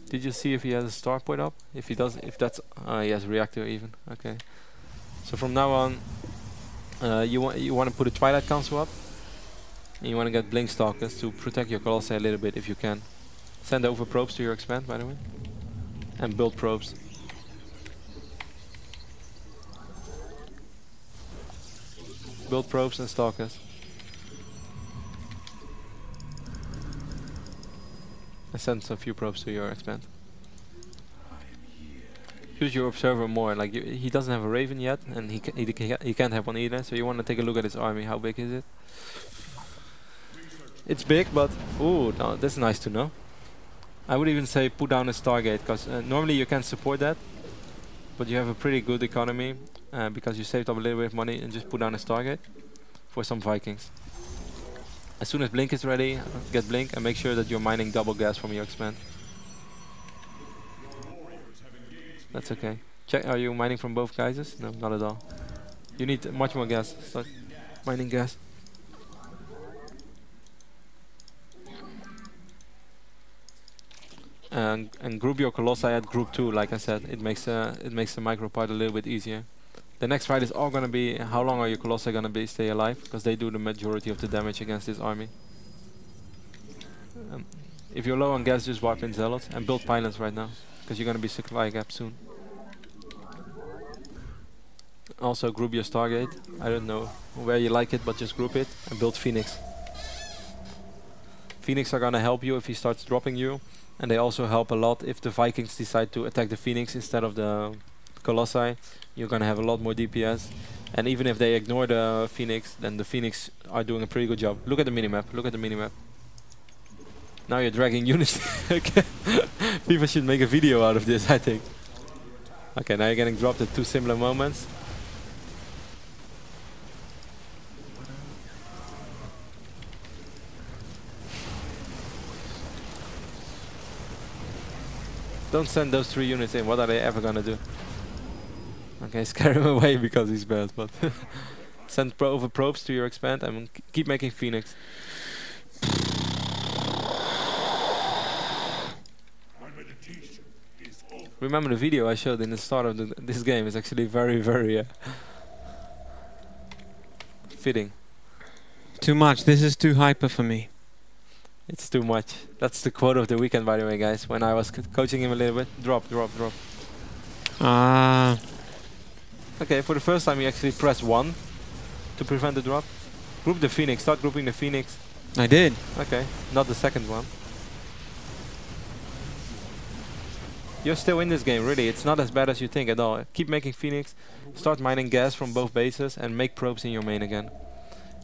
Did you see if he has a star point up? If he does, if that's he has a reactor even. Okay. So from now on, you want to put a Twilight Council up, and you want to get Blink Stalkers to protect your Colossi a little bit if you can. Send over probes to your expand, by the way, and build probes. Build probes and Stalkers. And send a few probes to your expand. Use your observer more. Like he doesn't have a Raven yet, and he can't have one either. So you want to take a look at his army. How big is it? It's big, but ooh, no, that's nice to know. I would even say put down a Stargate, because normally you can't support that, but you have a pretty good economy because you saved up a little bit of money, and just put down a Stargate for some Vikings. As soon as Blink is ready, get Blink and make sure that you're mining double gas from your expand. That's okay. Check, are you mining from both geysers? No, not at all. You need much more gas. Start mining gas. And group your Colossi at group 2, like I said. It makes the micro part a little bit easier. The next fight is all gonna be how long are your Colossi gonna be stay alive, because they do the majority of the damage against this army. If you're low on gas, just wipe in Zealots and build pylons right now, because you're gonna be supply gap soon. Also group your Stargate. I don't know where you like it, but just group it and build Phoenix. Phoenix are gonna help you if he starts dropping you, and they also help a lot if the Vikings decide to attack the Phoenix instead of the Colossi. You're gonna have a lot more DPS, and even if they ignore the Phoenix, then the Phoenix are doing a pretty good job. Look at the minimap. Look at the minimap. Now you're dragging units. Okay. People should make a video out of this, I think. Okay, now you're getting dropped at 2 similar moments. Don't send those 3 units in. What are they ever gonna do? Okay, scare him away because he's bad, but send over probes to your expand and keep making Phoenix. Remember the video I showed in the start of this game is actually very, very fitting. Too much. This is too hyper for me. It's too much. That's the quote of the weekend, by the way, guys. When I was coaching him a little bit. Drop, drop, drop. Ah. Okay, for the first time you actually press 1 to prevent the drop. Group the Phoenix. Start grouping the Phoenix. I did. Okay, not the second one. You're still in this game, really. It's not as bad as you think at all. Keep making Phoenix. Start mining gas from both bases and make probes in your main again.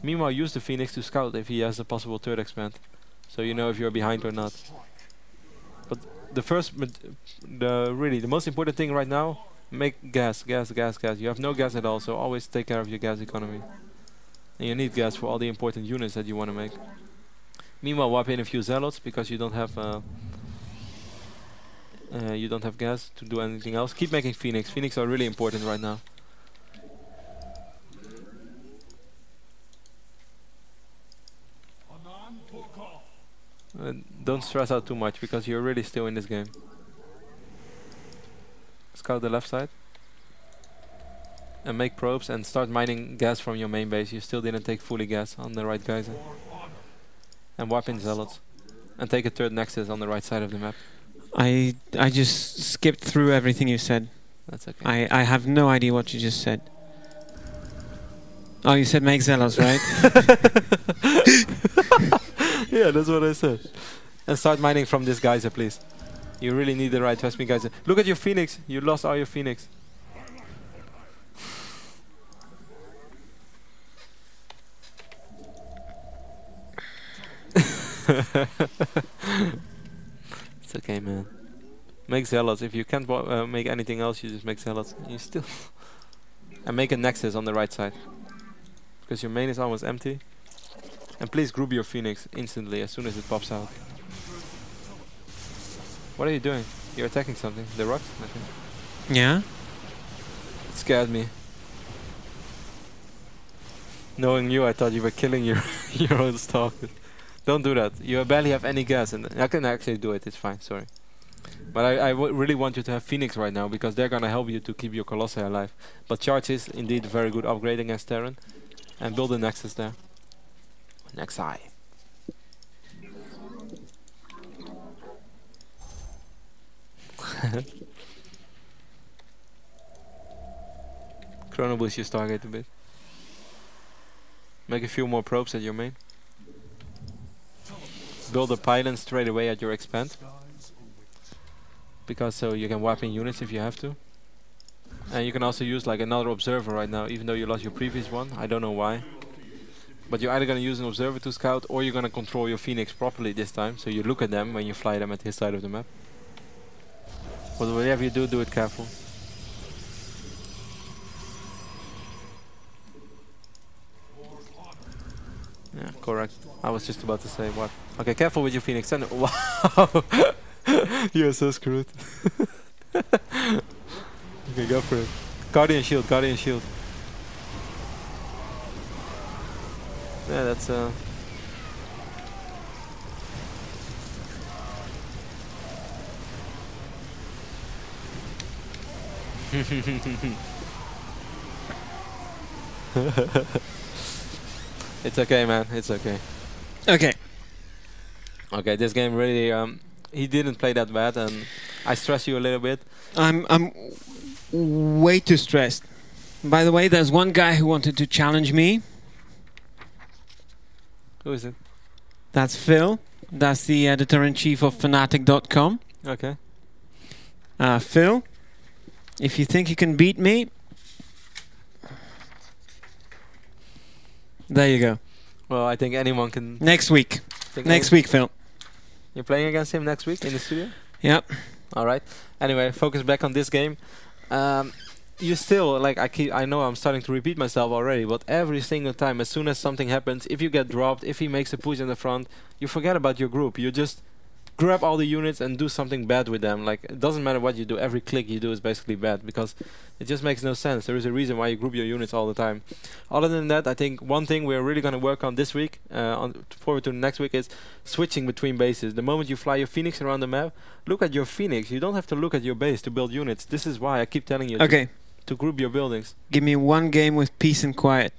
Meanwhile, use the Phoenix to scout if he has a possible third expand, so you know if you're behind or not. But the most important thing right now, make gas, gas, gas, gas. You have no gas at all, so always take care of your gas economy. And you need gas for all the important units that you want to make. Meanwhile, wipe in a few zealots because you don't have gas to do anything else. Keep making Phoenix. Phoenix are really important right now. Don't stress out too much because you're really still in this game. Scout the left side. And make probes and start mining gas from your main base. You still didn't take fully gas on the right geyser. And wipe in zealots. And take a third nexus on the right side of the map. I just skipped through everything you said. That's okay. I have no idea what you just said. Oh, you said make zealots, right? Yeah, that's what I said. And start mining from this geyser, please. You really need the right Vespine geyser. Look at your Phoenix. You lost all your Phoenix. It's It's okay, man. Make zealots. If you can't make anything else, you just make zealots. You still and make a nexus on the right side because your main is almost empty. And please group your phoenix instantly as soon as it pops out. What are you doing? You're attacking something. The rocks? I think. Yeah. It scared me. Knowing you, I thought you were killing your your own stalkers. Don't do that. You barely have any gas, and I can actually do it. It's fine. Sorry. But I really want you to have Phoenix right now because they're gonna help you to keep your Colossi alive. But Charge is indeed a very good upgrade against Terran, and build a Nexus there. Nexi. Chrono boost your Stargate a bit. Make a few more probes at your main. Build a pylon straight away at your expand. Because so you can wipe in units if you have to. And you can also use like another observer right now, even though you lost your previous one. I don't know why. But you're either going to use an observer to scout, or you're going to control your Phoenix properly this time. So you look at them when you fly them at his side of the map. But whatever you do, do it careful. Yeah, correct. I was just about to say what. Okay, careful with your Phoenix. And wow, you're so screwed. Okay, go for it. Guardian shield, guardian shield. Yeah, that's it's okay, man. It's okay. Okay. Okay, this game really he didn't play that bad, and I stress you a little bit. I'm way too stressed. By the way, there's one guy who wanted to challenge me. Who is it? That's Phil. That's the editor-in-chief of Fnatic.com. Okay. Phil, if you think you can beat me, there you go. Well, I think anyone can. Next week. Next week, Phil. You're playing against him next week in the studio? Yep. All right. Anyway, focus back on this game. You still, like, I know I'm starting to repeat myself already, but every single time, as soon as something happens, if you get dropped, if he makes a push in the front, you forget about your group. You just grab all the units and do something bad with them. Like, it doesn't matter what you do. Every click you do is basically bad because it just makes no sense. There is a reason why you group your units all the time. Other than that, I think one thing we're really going to work on this week, forward to next week, is switching between bases. The moment you fly your Phoenix around the map, look at your Phoenix. You don't have to look at your base to build units. This is why I keep telling you to group your buildings. Give me one game with peace and quiet.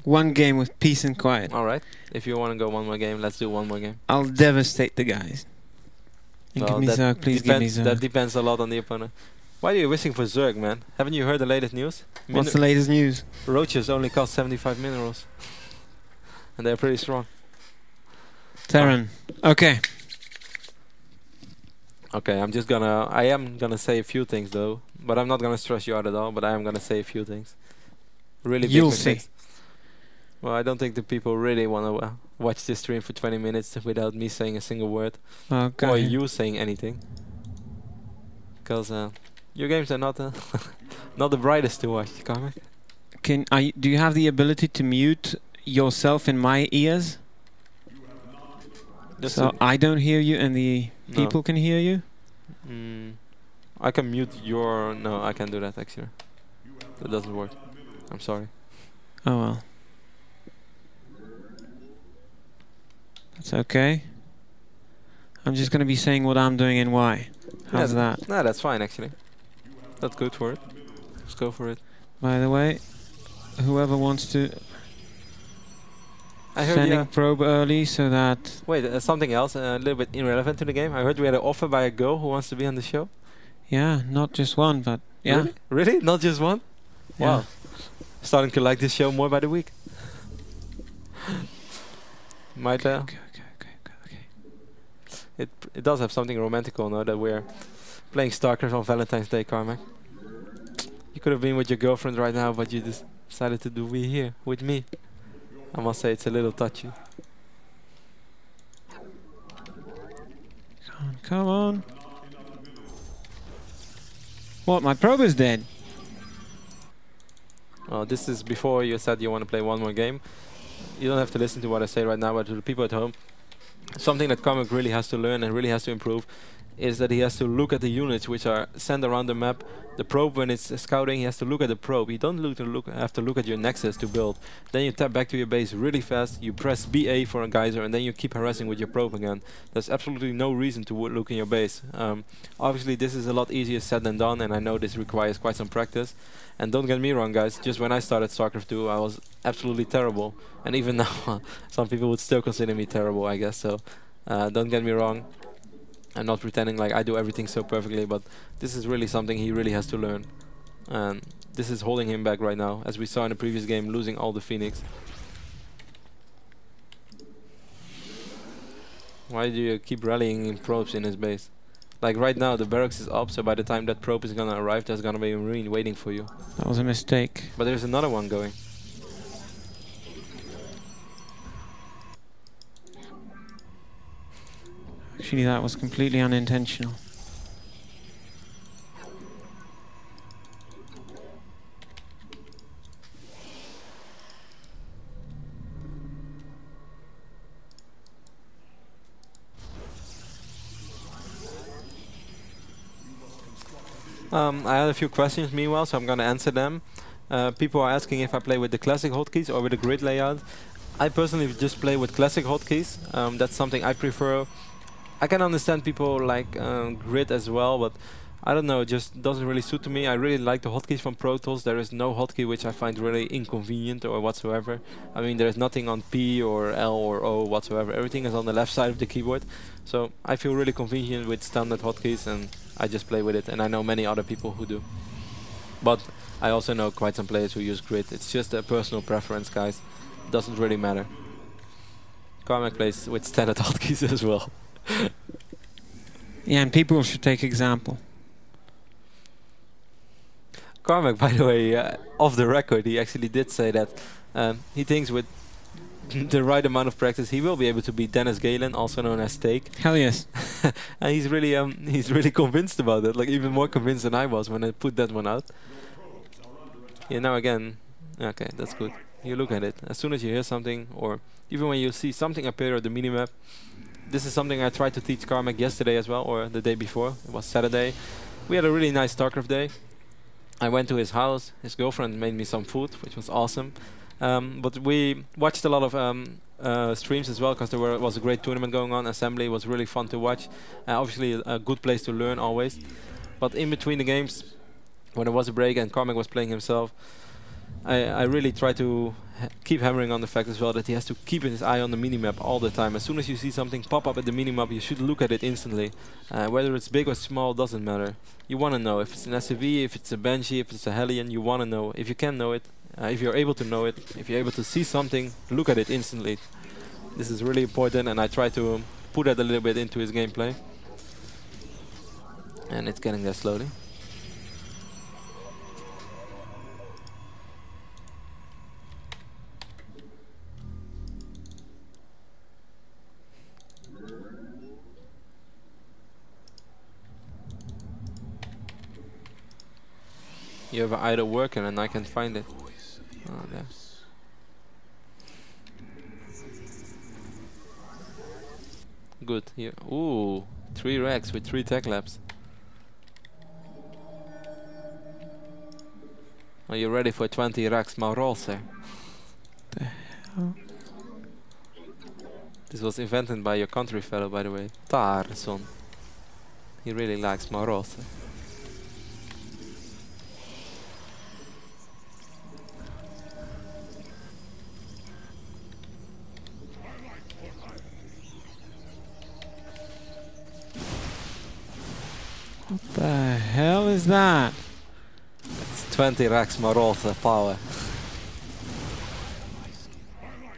One game with peace and quiet. All right. If you want to go one more game, let's do one more game. I'll devastate the guys. And Well, give me Zerg, please give me Zerg. that depends a lot on the opponent. Why are you wishing for Zerg, man? Haven't you heard the latest news? What's the latest news? Roaches only cost 75 minerals. And they're pretty strong. Terran. Okay. Okay, I am gonna say a few things though, but I'm not gonna stress you out at all, but I am gonna say a few things. Really big You'll mistakes. see. Well, I don't think the people really want to watch this stream for 20 minutes without me saying a single word. Okay. Or you saying anything. Because your games are not not the brightest to watch, Carmac. Do you have the ability to mute yourself in my ears? So I don't hear you and the people can hear you? I can mute your... No, I can't do that actually. That doesn't work. I'm sorry. Oh well. That's okay. I'm just going to be saying what I'm doing and why. How's that? No, that's fine actually. That's good for it. Let's go for it. By the way, whoever wants to... I heard sending probe early so that... Wait, something else a little bit irrelevant to the game. I heard we had an offer by a girl who wants to be on the show. Yeah, not just one, but yeah. Really? Really? Not just one? Yeah. Wow. Starting to like this show more by the week. Might Okay. It does have something romantical now that we're playing StarCraft on Valentine's Day, Carmac. You could have been with your girlfriend right now, but you decided to do we here with me. I must say it's a little touchy. Come on. What? My probe is dead. This is before you said you want to play one more game. You don't have to listen to what I say right now, but to the people at home, something that Carmac really has to learn and really has to improve is that he has to look at the units which are sent around the map. The probe, when it's scouting, he has to look at the probe. You don't have to look at your nexus to build. Then you tap back to your base really fast, you press BA for a geyser, and then you keep harassing with your probe again. There's absolutely no reason to look in your base. Obviously this is a lot easier said than done, and I know this requires quite some practice. And don't get me wrong, guys, just when I started StarCraft 2 I was absolutely terrible. And even now some people would still consider me terrible, I guess. So don't get me wrong. I'm not pretending like I do everything so perfectly, but this is really something he really has to learn. And this is holding him back right now, as we saw in the previous game, losing all the Phoenix. Why do you keep rallying in probes in his base? Like right now the barracks is up, so by the time that probe is gonna arrive there's gonna be a marine waiting for you. That was a mistake. But there's another one going. Actually, that was completely unintentional. I had a few questions meanwhile, so I'm gonna answer them. People are asking if I play with the classic hotkeys or with the grid layout. I personally just play with classic hotkeys. That's something I prefer. I can understand people like grid as well, but I don't know, it just doesn't really suit to me. I really like the hotkeys from Pro Tools. There is no hotkey which I find really inconvenient or whatsoever. I mean, there's nothing on P or L or O whatsoever. Everything is on the left side of the keyboard. So I feel really convenient with standard hotkeys, and I just play with it. And I know many other people who do. But I also know quite some players who use grid. It's just a personal preference, guys. It doesn't really matter. Carmac plays with standard hotkeys as well. Yeah, and people should take example. Carmac, by the way, off the record, he actually did say that he thinks with the right amount of practice he will be able to beat Dennis Galen, also known as Steak. Hell yes. And he's really convinced about it, like even more convinced than I was when I put that one out. Yeah, now again, okay, that's good. You look at it, as soon as you hear something, or even when you see something appear on the minimap. This is something I tried to teach Carmac yesterday as well, or the day before. It was Saturday. We had a really nice StarCraft day. I went to his house. His girlfriend made me some food, which was awesome. But we watched a lot of streams as well, because there was a great tournament going on. Assembly was really fun to watch. Obviously a good place to learn always. But in between the games, when there was a break and Carmac was playing himself, I really try to keep hammering on the fact as well that he has to keep his eye on the minimap all the time. As soon as you see something pop up at the minimap, you should look at it instantly. Whether it's big or small doesn't matter. You want to know if it's an SCV, if it's a Banshee, if it's a Hellion. You want to know. If you can know it, if you're able to know it, if you're able to see something, look at it instantly. This is really important, and I try to put that a little bit into his gameplay. And it's getting there slowly. You have an idle worker and I can find it. Oh, there. Good. Here. Ooh, 3 racks with 3 tech labs. Are you ready for 20 racks Maurolse? The hell? This was invented by your country fellow, by the way. Tarson. He really likes Maurolse. What the hell is that? It's 20 racks Maurolse power.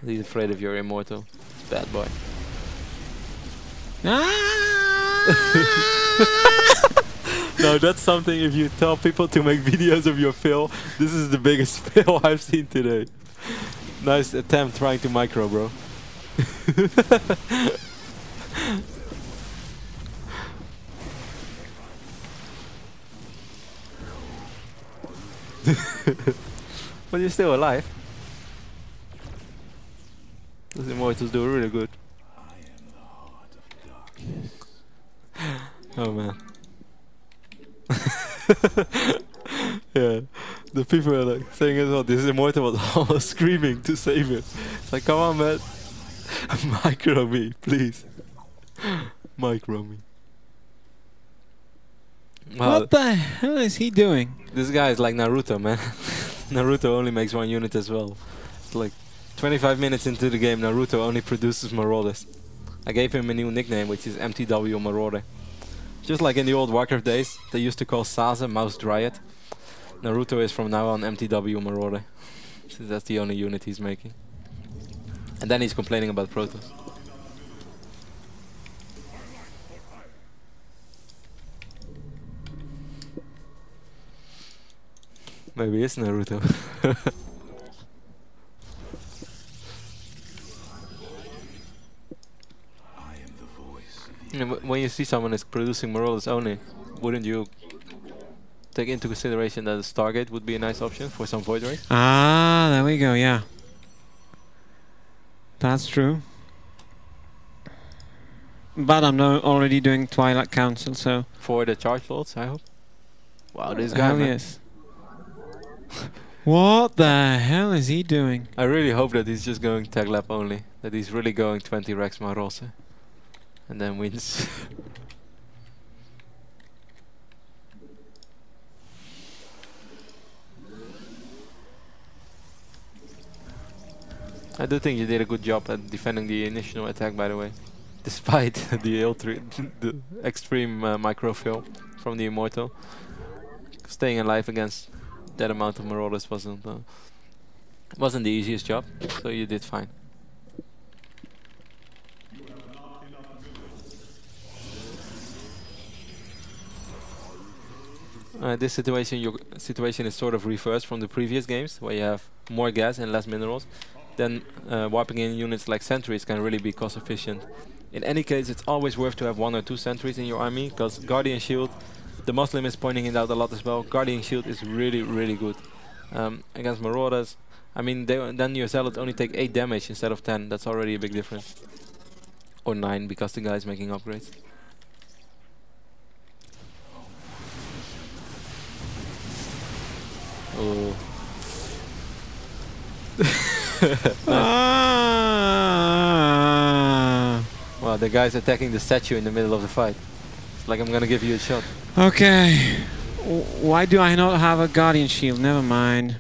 He's afraid of your immortal. It's bad boy. No, that's something if you tell people to make videos of your fail. This is the biggest fail I've seen today. Nice attempt trying to micro, bro. But you're still alive. Those immortals do really good. Oh man. Yeah, the people are like saying as well, this immortal was almost screaming to save it. It's like, come on man. Micro me, please. Micro me. Wow. What the hell is he doing? This guy is like Naruto, man. Naruto only makes one unit as well. It's like 25 minutes into the game, Naruto only produces Marauders. I gave him a new nickname, which is MTW Marauder. Just like in the old Warcraft days, they used to call Sazh Mouse Dryad. Naruto is from now on MTW Marauder. Since that's the only unit he's making. And then he's complaining about Protoss. Maybe it's Naruto. When you see someone is producing Marauders only, wouldn't you take into consideration that a Stargate would be a nice option for some Void Rays? Ah, there we go, yeah. That's true. But I'm already doing Twilight Council, so... For the charge loads, I hope. Wow, this guy, hell man. yes. What the hell is he doing? I really hope that he's just going Tag Lab only. That he's really going 20 Rex Marose. And then wins. I do think you did a good job at defending the initial attack, by the way. Despite the extreme microfill from the Immortal. Staying alive against that amount of Marauders wasn't the easiest job, so you did fine. This situation, your situation is sort of reversed from the previous games, where you have more gas and less minerals. Then warping in units like sentries can really be cost efficient. In any case, it's always worth to have 1 or 2 sentries in your army, because Guardian Shield, the Muslim is pointing it out a lot as well, Guardian Shield is really, really good. Against Marauders, I mean, then your Zealots only take 8 damage instead of 10, that's already a big difference. Or 9, because the guy is making upgrades. Oh. Wow, the guy's attacking the statue in the middle of the fight. It's like, I'm gonna give you a shot. Okay. Why do I not have a Guardian Shield? Never mind.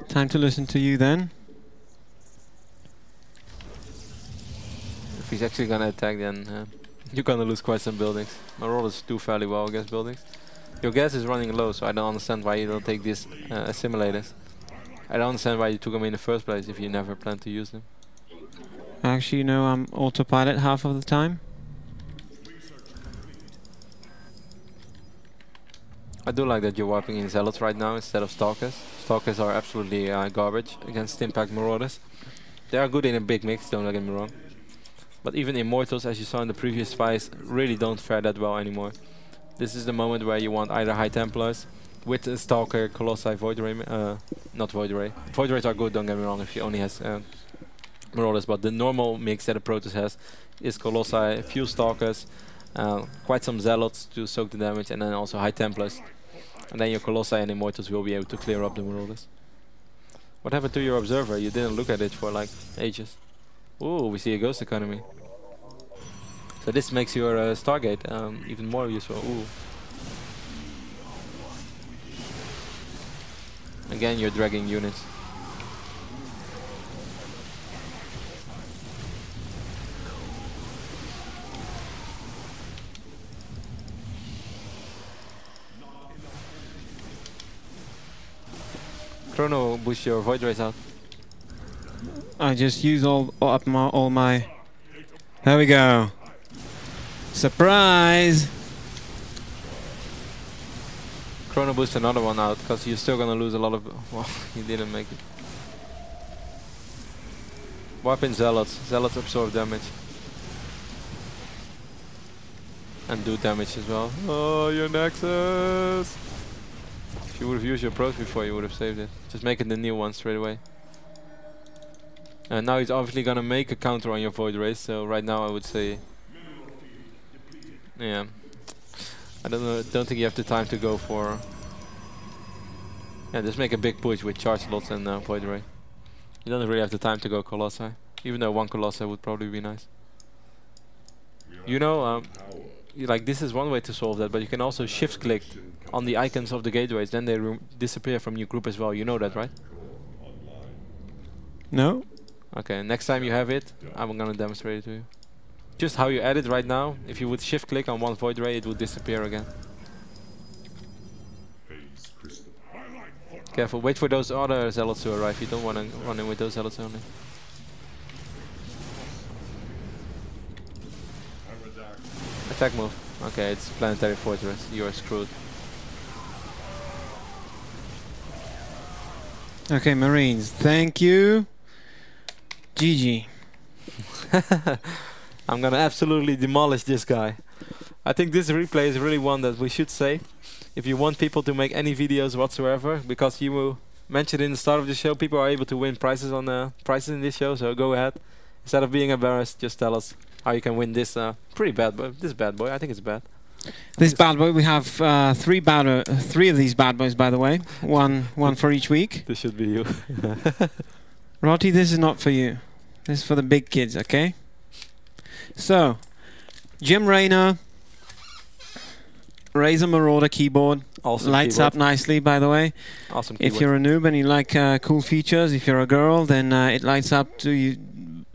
Time to listen to you then. If he's actually gonna attack, then you're gonna lose quite some buildings. Marauders do fairly well against buildings. Your gas is running low, so I don't understand why you don't take these assimilators. I don't understand why you took them in the first place if you never plan to use them. Actually, you know, I'm autopilot half of the time. I do like that you're warping in Zealots right now instead of Stalkers. Stalkers are absolutely garbage against Impact Marauders. They are good in a big mix, don't get me wrong. But even Immortals, as you saw in the previous fights, really don't fare that well anymore. This is the moment where you want either High Templars with a Stalker, Colossi, Void Ray, not Void Ray. Void Rays are good, don't get me wrong, if you only has Marauders, but the normal mix that a Protoss has is Colossi, a few Stalkers, quite some Zealots to soak the damage, and then also High Templars. And then your Colossi and Immortals will be able to clear up the Marauders. What happened to your Observer? You didn't look at it for like ages. Ooh, we see a Ghost Economy. So this makes your Stargate even more useful. Ooh. Again, you're dragging units. Chrono, boost your Void Rays out. I just use all my. There we go. Surprise! Chrono boost another one out, because you're still gonna lose a lot of. Well, you didn't make it. Warp in Zealots. Zealots absorb damage. And do damage as well. Oh, your Nexus! If you would have used your pros before, you would have saved it. Just make it the new one straight away. And now he's obviously gonna make a counter on your Void Race, so right now I would say... Yeah. I don't think you have the time to go for... Yeah, just make a big push with charge slots and Void Ray. You don't really have the time to go Colossi. Even though one Colossi would probably be nice. You know, like this is one way to solve that, but you can also shift click on the icons of the gateways, then they disappear from your group as well. You know that, right? No? Okay, next time you have it, I'm gonna demonstrate it to you. Just how you add it right now, if you would shift click on one Void Ray, it would disappear again. Careful, wait for those other Zealots to arrive. You don't want to run in with those Zealots only. Attack move. Okay, it's Planetary Fortress. You are screwed. Okay, Marines, thank you. GG. I'm gonna absolutely demolish this guy. I think this replay is really one that we should say. If you want people to make any videos whatsoever, because you mentioned in the start of the show, people are able to win prizes on prizes in this show. So go ahead. Instead of being embarrassed, just tell us how you can win this pretty bad boy. This bad boy, I think it's bad. This bad boy, we have three of these bad boys, by the way. One for each week. This should be you. Rotty, this is not for you. This is for the big kids, okay? So, Jim Raynor, Razer Marauder keyboard. Awesome lights keyboard. up nicely, by the way. Awesome keyboard. If you're a noob and you like cool features, if you're a girl, then it lights up to you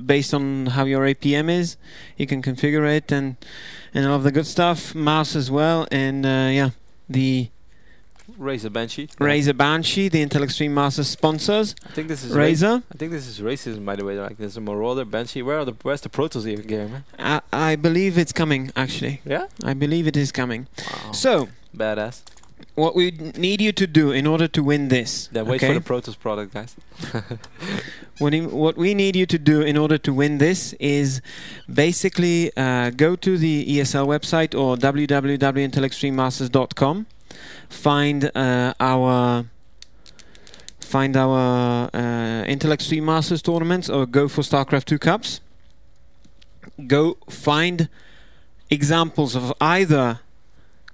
based on how your APM is. You can configure it and all of the good stuff. Mouse as well, and yeah, the Razer Banshee. Razer Banshee, the Intel Extreme Masters sponsors. I think this is Razer. I think this is racism, by the way. Like there's a Marauder Banshee. Where's the Protoss game? I believe it's coming, actually. Yeah. I believe it is coming. Wow. So, badass. what we need you to do in order to win this. Then wait for the Protoss product, guys. What we need you to do in order to win this is basically go to the ESL website or www.intelextrememasters.com. Find our Intel Extreme Masters tournaments or go for StarCraft 2 Cups. Go find examples of either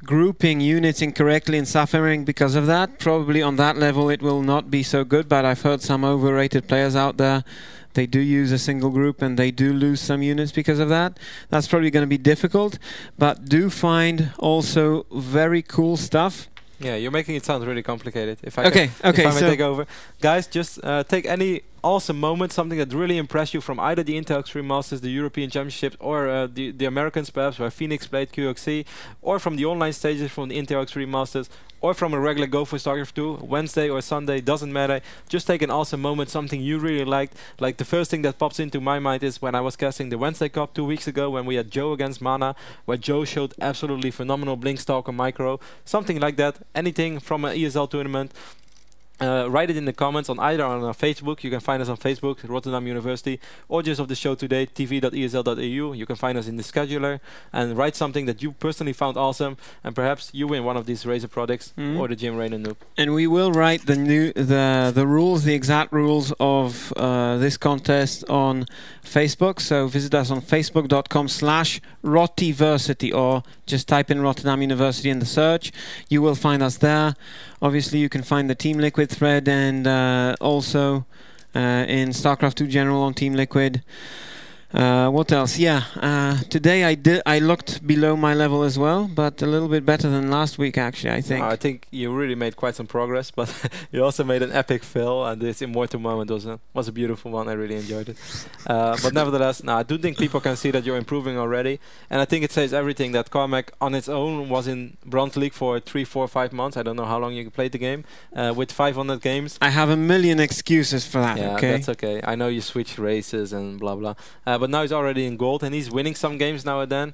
grouping units incorrectly and suffering because of that. Probably on that level it will not be so good, but I've heard some overrated players out there. They do use a single group and they do lose some units because of that. That's probably going to be difficult, but do find also very cool stuff. Yeah, you're making it sound really complicated. If I may take over. Guys, just take any awesome moment, something that really impressed you from either the Intel Extreme Masters, the European Championships, or the Americans perhaps, where Phoenix played QXC, or from the online stages from the Intel Extreme Masters, or from a regular Go for StarCraft 2, Wednesday or Sunday, doesn't matter. Just take an awesome moment, something you really liked. Like the first thing that pops into my mind is when I was casting the Wednesday Cup 2 weeks ago when we had Joe against Mana, where Joe showed absolutely phenomenal Blinkstalker micro. Something like that. Anything from an ESL tournament. Write it in the comments on either on our Facebook. You can find us on Facebook, RotterdaM University, or just of the show today, tv.esl.eu. You can find us in the scheduler and write something that you personally found awesome, and perhaps you win one of these Razer products or the Jim Raynor noob. And we will write the rules, the exact rules of this contest on Facebook. So visit us on facebook.com/Rottiversity, or just type in RotterdaM University in the search. You will find us there. Obviously, you can find the Team Liquid thread and also in StarCraft 2 General on Team Liquid. What else? Yeah, today I looked below my level as well, but a little bit better than last week, actually, I think. I think you really made quite some progress, but you also made an epic fail, and this immortal moment was a beautiful one. I really enjoyed it. But nevertheless, I do think people can see that you're improving already, and I think it says everything that Carmac on its own was in Bronze League for 3, 4, 5 months. I don't know how long you played the game, with 500 games. I have a million excuses for that, yeah, okay? That's okay. I know you switched races and blah, blah. But now he's already in gold, and he's winning some games now and then.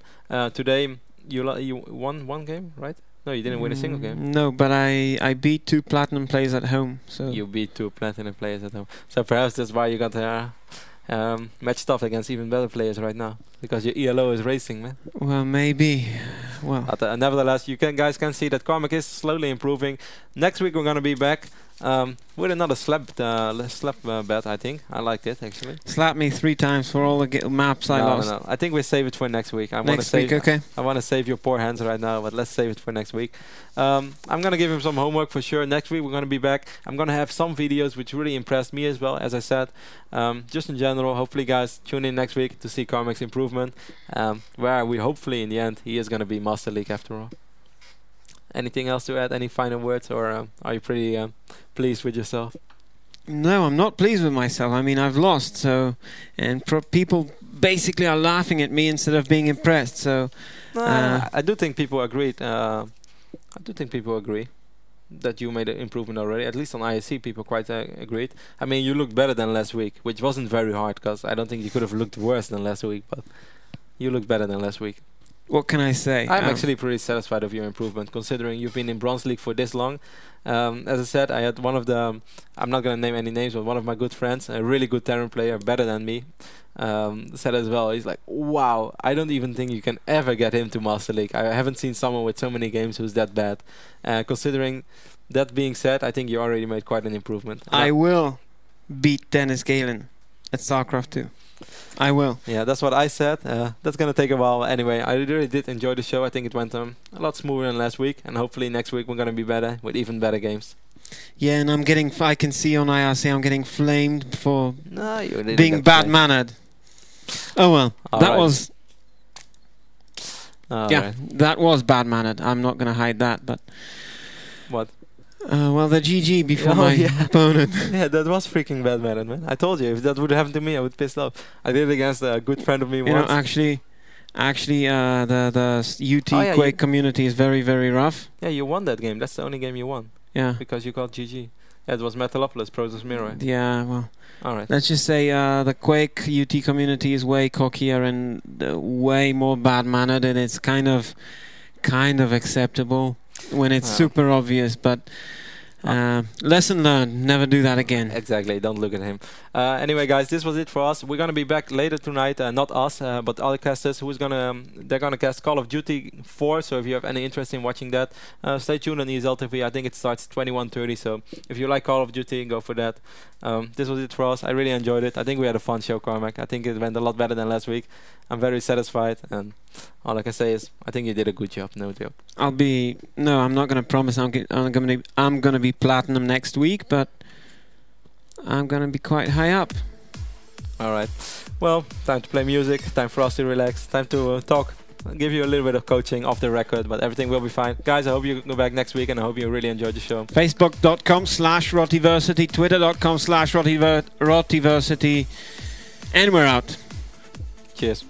Today, you won one game, right? No, you didn't win a single game. No, but I beat 2 platinum players at home. So you beat 2 platinum players at home. So perhaps that's why you got matched up against even better players right now because your ELO is racing, man. Well, maybe. Well, But, nevertheless, you guys can see that Carmac is slowly improving. Next week we're gonna be back with another slap bet. I think I liked it actually. slap me 3 times for all the maps I lost. No. I think we save it for next week. Next week, okay. I want to save your poor hands right now, but let's save it for next week. I'm gonna give him some homework for sure. Next week we're gonna be back. I'm gonna have some videos which really impressed me as well. As I said, just in general. Hopefully, guys, tune in next week to see Carmac's improvement. Where we hopefully in the end he is gonna be Master League after all. Anything else to add? Any final words, or are you pretty pleased with yourself? No, I'm not pleased with myself. I mean, I've lost, so and people basically are laughing at me instead of being impressed. So I do think people agreed. I do think people agree that you made an improvement already. At least on ISC, people quite agreed. I mean, you looked better than last week, which wasn't very hard because I don't think you could have looked worse than last week. But you looked better than last week. what can I say? I'm actually pretty satisfied of your improvement, considering you've been in Bronze League for this long. As I said, I had one of the, I'm not going to name any names, but one of my good friends, a really good Terran player, better than me, said as well, he's like, wow, I don't even think you can ever get him to Master League. I haven't seen someone with so many games who's that bad. Considering that being said, I think you already made quite an improvement. I will beat Dennis Galen at StarCraft 2. I will. Yeah, that's what I said. That's going to take a while. Anyway, I really did enjoy the show. I think it went a lot smoother than last week. And hopefully next week we're going to be better with even better games. Yeah, and I'm getting, I can see on IRC I'm getting flamed for you being bad-mannered. Oh well, that was... yeah, that was bad-mannered. I'm not going to hide that, but... What? Well, the GG before my opponent. Yeah, that was freaking bad-mannered, man. I told you, if that would happen to me, I would piss off. I did it against a good friend of me once. You know, actually, the UT Quake community is very, very rough. Yeah, you won that game. That's the only game you won. Yeah. Because you got GG. Yeah, it was Metalopolis, Protoss Mirror. Yeah, well... Alright. Let's just say the Quake UT community is way cockier and way more bad-mannered, and it's kind of acceptable when it's super obvious, but lesson learned, never do that again. Exactly, don't look at him. Anyway, guys, this was it for us. We're gonna be back later tonight, not us, but other casters they're gonna cast Call of Duty 4, so if you have any interest in watching that, stay tuned on esl-tv. I think it starts 21:30, so if you like Call of Duty, go for that. This was it for us. I really enjoyed it. I think we had a fun show, Carmac. I think it went a lot better than last week. I'm very satisfied, and all I can say is I think you did a good job. No joke. I'm not gonna promise I'm gonna be platinum next week, but I'm gonna be quite high up. Alright, well, time to play music, time for us to relax, time to talk, I'll give you a little bit of coaching off the record, but everything will be fine. Guys, I hope you go back next week, and I hope you really enjoyed the show. Facebook.com/Rottiversity, Twitter.com/Rottiversity, and we're out. Cheers.